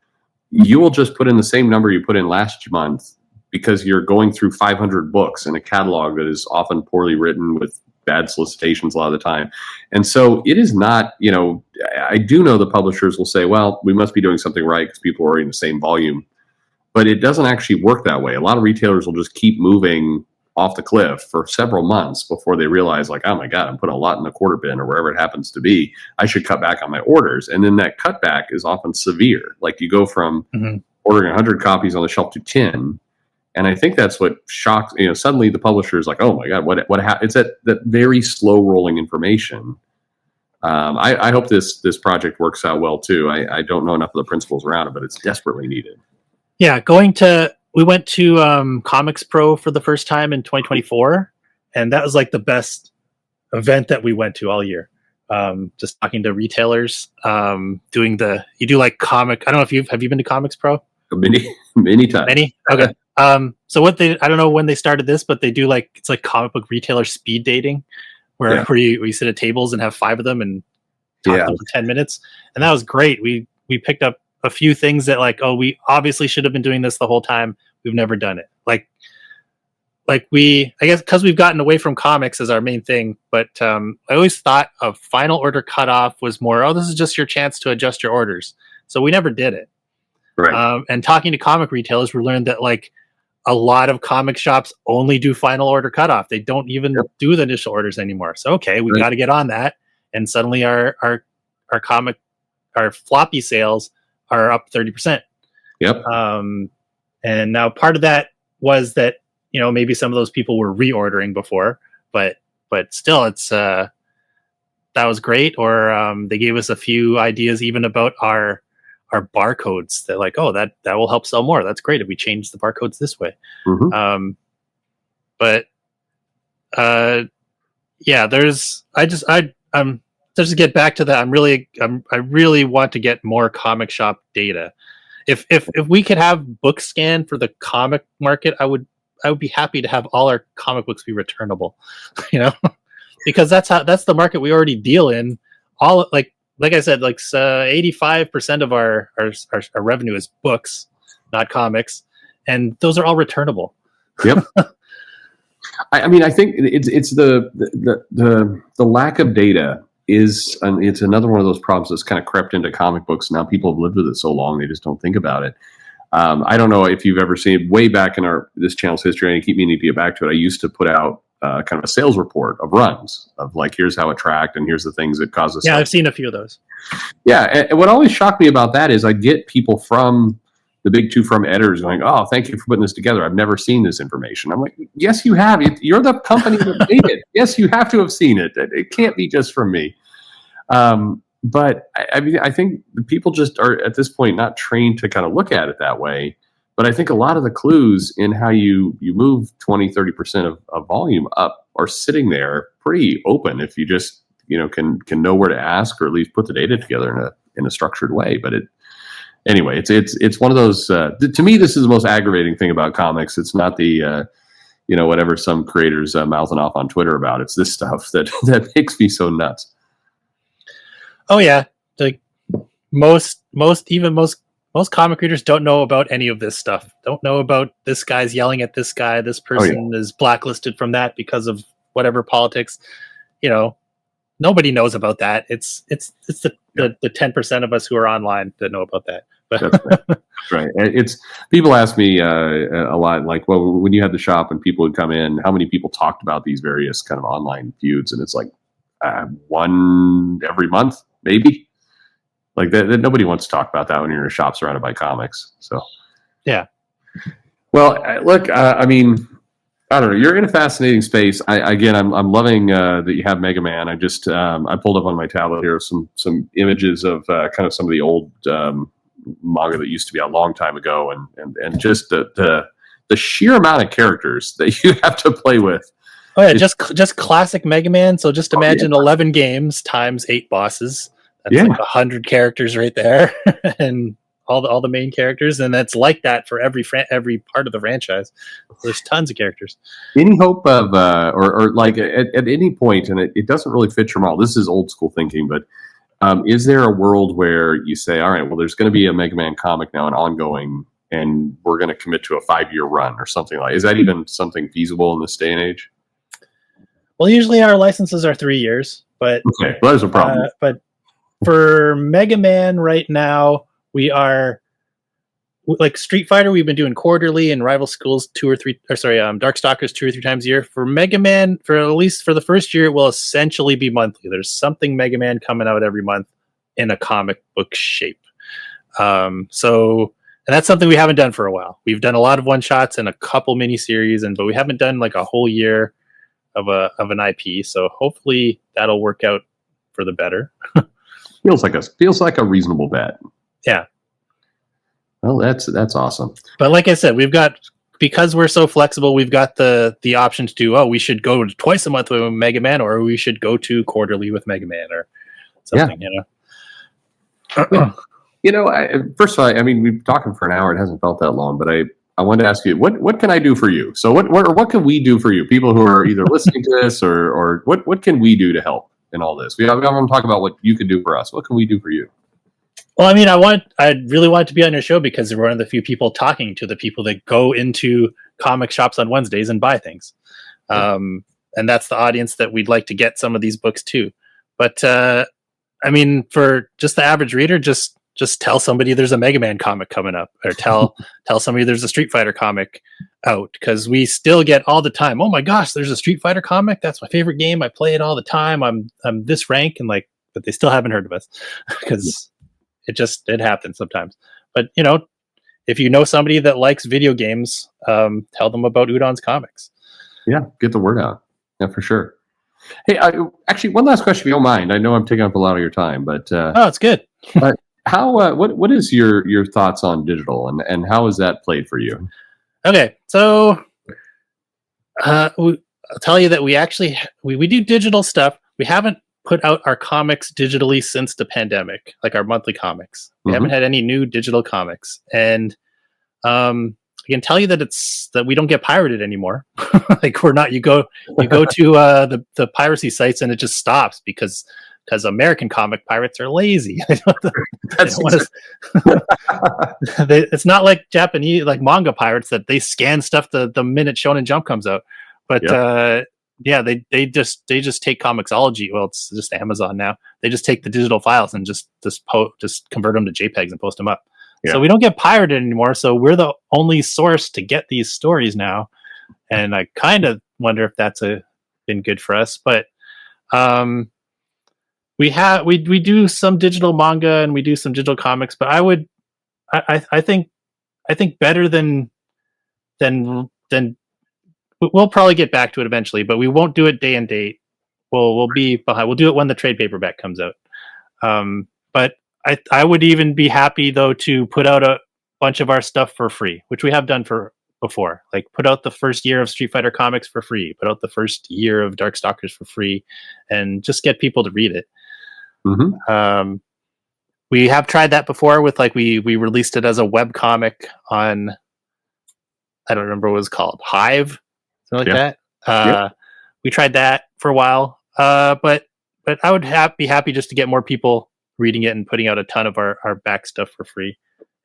you will just put in the same number you put in last month because you're going through 500 books in a catalog that is often poorly written with bad solicitations a lot of the time. And so it is not, I do know the publishers will say, well, we must be doing something right because people are in the same volume. But it doesn't actually work that way. A lot of retailers will just keep moving off the cliff for several months before they realize, like, oh my God, I'm putting a lot in the quarter bin or wherever it happens to be. I should cut back on my orders. And then that cutback is often severe. Like you go from ordering 100 copies on the shelf to 10. And I think that's what shocks, suddenly the publisher is like, oh my God, what happened? It's that very slow rolling information. I hope this project works out well too. I don't know enough of the principles around it, but it's desperately needed. Yeah, we went to Comics Pro for the first time in 2024, and that was like the best event that we went to all year. Just talking to retailers, you do like comic. I don't know if have you been to Comics Pro? Many times. Many? Okay. So I don't know when they started this, but they do it's like comic book retailer speed dating, where you sit at tables and have 5 of them and talk to them for 10 minutes, and that was great. We picked up a few things that we obviously should have been doing this the whole time. We've never done it. I guess because we've gotten away from comics as our main thing, but I always thought a final order cutoff was more, this is just your chance to adjust your orders. So we never did it. Right. And talking to comic retailers, we learned that a lot of comic shops only do final order cutoff. They don't even do the initial orders anymore. So, okay, we got to get on that. And suddenly our floppy sales are up 30%. Yep. And now part of that was that, maybe some of those people were reordering before, but still it's, that was great. Or, they gave us a few ideas even about our barcodes. They're like, oh, that will help sell more. That's great if we change the barcodes this way. Mm-hmm. Just to get back to that, I really want to get more comic shop data. If we could have book scan for the comic market, I would be happy to have all our comic books be returnable, because that's the market we already deal in. All like I said, 85% of our revenue is books, not comics, and those are all returnable. Yep. I think it's the lack of data it's another one of those problems that's kind of crept into comic books. Now people have lived with it so long, they just don't think about it. I don't know if you've ever seen way back in this channel's history, and I keep meaning to get back to it. I used to put out kind of a sales report of runs of here's how it tracked and here's the things that cause us. Yeah, I've seen a few of those. Yeah. And what always shocked me about that is I get people from the big two from editors going, oh, thank you for putting this together. I've never seen this information. I'm like, yes, you have. You're the company that made it. Yes, you have to have seen it. It can't be just from me. But I think people just are at this point not trained to kind of look at it that way. But I think a lot of the clues in how you move 20, 30% of volume up are sitting there pretty open if you just can know where to ask or at least put the data together in a structured way. But anyway, it's one of those. To me, this is the most aggravating thing about comics. It's not the whatever some creators mouthing off on Twitter about. It's this stuff that makes me so nuts. Oh yeah, most comic readers don't know about any of this stuff. Don't know about this guy's yelling at this guy. This person is blacklisted from that because of whatever politics. Nobody knows about that. It's the 10% of us who are online that know about that. But right. It's people ask me a lot, like, well, when you had the shop and people would come in, how many people talked about these various kind of online feuds? And it's like one every month, maybe. Like that nobody wants to talk about that when you're in a shop surrounded by comics. So yeah. Well, look, I mean, I don't know. You're in a fascinating space. I'm loving that you have Mega Man. I just I pulled up on my tablet here some images of kind of some of the old manga that used to be out a long time ago, and just the sheer amount of characters that you have to play with. Oh yeah, just classic Mega Man. So just imagine 11 games times 8 bosses. That's like 100 characters right there, and all the main characters, and that's like that for every part of the franchise. There's tons of characters. Any hope of or like at any point, and it doesn't really fit your model. This is old school thinking, but is there a world where you say, all right, well, there's going to be a Mega Man comic now, an ongoing and we're going to commit to a 5-year run or something like. Is that even something feasible in this day and age? Well, usually our licenses are 3 years, but okay, well, there's a problem. But for Mega Man right now, we are like Street Fighter. We've been doing quarterly, and Rival Schools Darkstalkers 2 or 3 times a year. For Mega Man, for at least for the first year, it will essentially be monthly. There's something Mega Man coming out every month in a comic book shape. And that's something we haven't done for a while. We've done a lot of one shots and a couple miniseries, but we haven't done like a whole year of an IP. So hopefully that'll work out for the better. feels like a reasonable bet. Yeah. Well, that's awesome. But like I said, because we're so flexible, we've got the option to do, we should go twice a month with Mega Man, or we should go to quarterly with Mega Man or something, First of all, I mean, we've been talking for an hour. It hasn't felt that long, but I wanted to ask you, what can I do for you? So what can we do for you? People who are either listening to this or what can we do to help in all this? We want to talk about what you can do for us. What can we do for you? Well, I mean, I really want to be on your show because we're one of the few people talking to the people that go into comic shops on Wednesdays and buy things. And that's the audience that we'd like to get some of these books to. But, I mean, for just the average reader, just tell somebody there's a Mega Man comic coming up, or tell somebody there's a Street Fighter comic out, because we still get all the time, oh my gosh, there's a Street Fighter comic. That's my favorite game. I play it all the time. I'm this rank, and but they still haven't heard of us because it happens sometimes. But if you know somebody that likes video games, tell them about Udon's comics. Yeah, get the word out. Yeah, for sure. Hey, actually, one last question, if you don't mind. I know I'm taking up a lot of your time, but it's good. But how? What is your thoughts on digital, and how is that played for you? Okay, so I'll tell you that we actually we do digital stuff. We haven't put out our comics digitally since the pandemic, like our monthly comics. We haven't had any new digital comics, and I can tell you that we don't get pirated anymore. Like we're not. You go to the piracy sites and it just stops because American comic pirates are lazy. It's not like Japanese, like manga pirates that they scan stuff the minute Shonen Jump comes out. But they just take Comixology. Well, it's just Amazon now. They just take the digital files and just convert them to JPEGs and post them up. Yeah. So we don't get pirated anymore. So we're the only source to get these stories now. And I kind of wonder if that's been good for us. But we do some digital manga and we do some digital comics. But I think better than we'll probably get back to it eventually, but we won't do it day and date. We'll be behind. We'll do it when the trade paperback comes out. But I would even be happy though to put out a bunch of our stuff for free, which we have done before. Like put out the first year of Street Fighter comics for free, put out the first year of Darkstalkers for free, and just get people to read it. Mm-hmm. We have tried that before with we released it as a web comic on, I don't remember what it was called, Hive, something like that. We tried that for a while, but I would be happy just to get more people reading it and putting out a ton of our back stuff for free.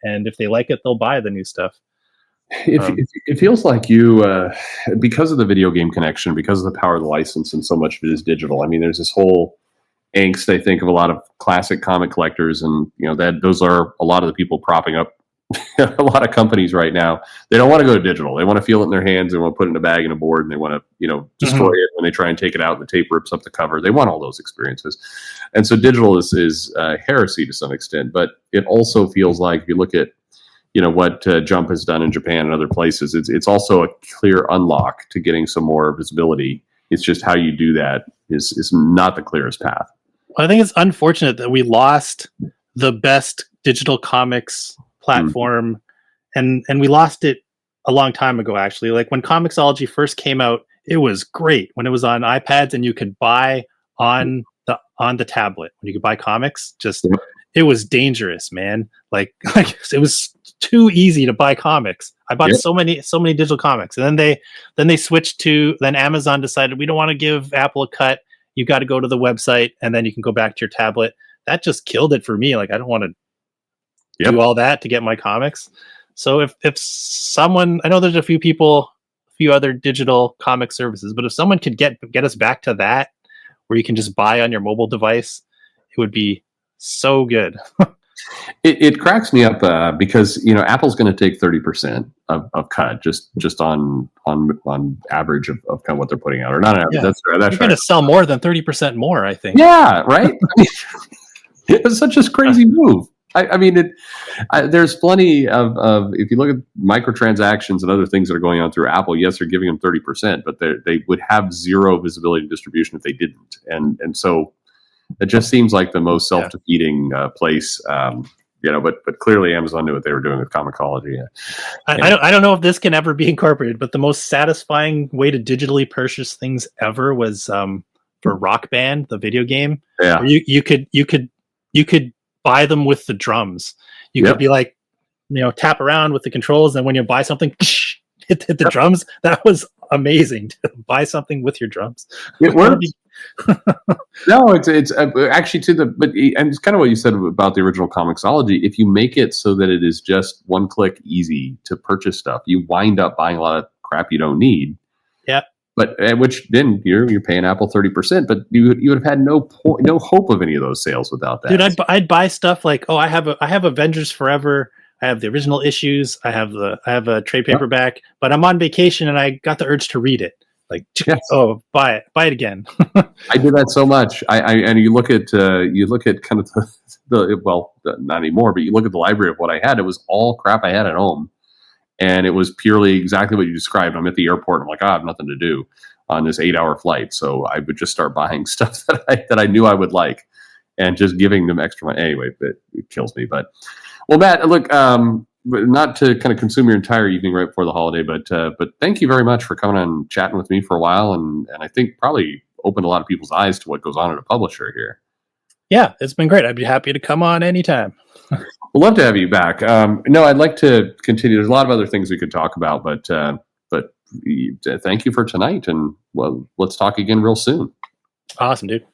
And if they like it, they'll buy the new stuff. It feels like you, because of the video game connection, because of the power of the license, and so much of it is digital. I mean, there's this whole angst, I think, of a lot of classic comic collectors, and that those are a lot of the people propping up a lot of companies right now. They don't want to go to digital. They want to feel it in their hands. They want to put it in a bag and a board, and they want to, destroy it when they try and take it out. The tape rips up the cover. They want all those experiences, and so digital is heresy to some extent. But it also feels like, if you look at what Jump has done in Japan and other places, it's also a clear unlock to getting some more visibility. It's just how you do that is not the clearest path. I think it's unfortunate that we lost the best digital comics platform, and we lost it a long time ago. Actually, like when Comixology first came out, it was great when it was on iPads and you could buy on the tablet. When you could buy comics, it was dangerous, man. Like it was too easy to buy comics. I bought so many digital comics, and then they switched to. Then Amazon decided, we don't want to give Apple a cut. You got to go to the website, and then you can go back to your tablet. That just killed it for me. Like I don't want to do all that to get my comics. So if someone, I know there's a few other digital comic services, but if someone could get us back to that, where you can just buy on your mobile device, it would be so good. It cracks me up because Apple's going to take 30% of cut just on average of kind of what they're putting out, or not average. Yeah. That's They're going to sell more than 30% more, I think. Yeah, right. I mean, it's such a crazy move. I mean, there's plenty of if you look at microtransactions and other things that are going on through Apple. Yes, they're giving them 30%, but they would have zero visibility and distribution if they didn't. And so it just seems like the most self-defeating place. But clearly Amazon knew what they were doing with Comixology. I don't know if this can ever be incorporated, but the most satisfying way to digitally purchase things ever was for Rock Band, the video game. Yeah, where you could buy them with the drums. You could be like, tap around with the controls, and when you buy something, hit the drums. That was amazing to buy something with your drums. It works. No, it's actually and it's kind of what you said about the original Comixology. If you make it so that it is just one click easy to purchase stuff, you wind up buying a lot of crap you don't need. Yeah. But which then you're paying Apple 30%, but you would have had no hope of any of those sales without that. Dude, I'd buy stuff like, I have Avengers Forever. I have the original issues. I have a trade paperback, but I'm on vacation and I got the urge to read it. Like, buy it again. I did that so much. And you look at kind of not anymore, but you look at the library of what I had. It was all crap I had at home. And it was purely exactly what you described. I'm at the airport. I'm like, I have nothing to do on this 8-hour flight. So I would just start buying stuff that I knew I would like and just giving them extra money. Anyway, it kills me. But, well, Matt, look, not to kind of consume your entire evening right before the holiday, but thank you very much for coming on and chatting with me for a while. And I think probably opened a lot of people's eyes to what goes on at a publisher here. Yeah, it's been great. I'd be happy to come on anytime. We'd love to have you back. I'd like to continue. There's a lot of other things we could talk about, but thank you for tonight. And well, let's talk again real soon. Awesome, dude.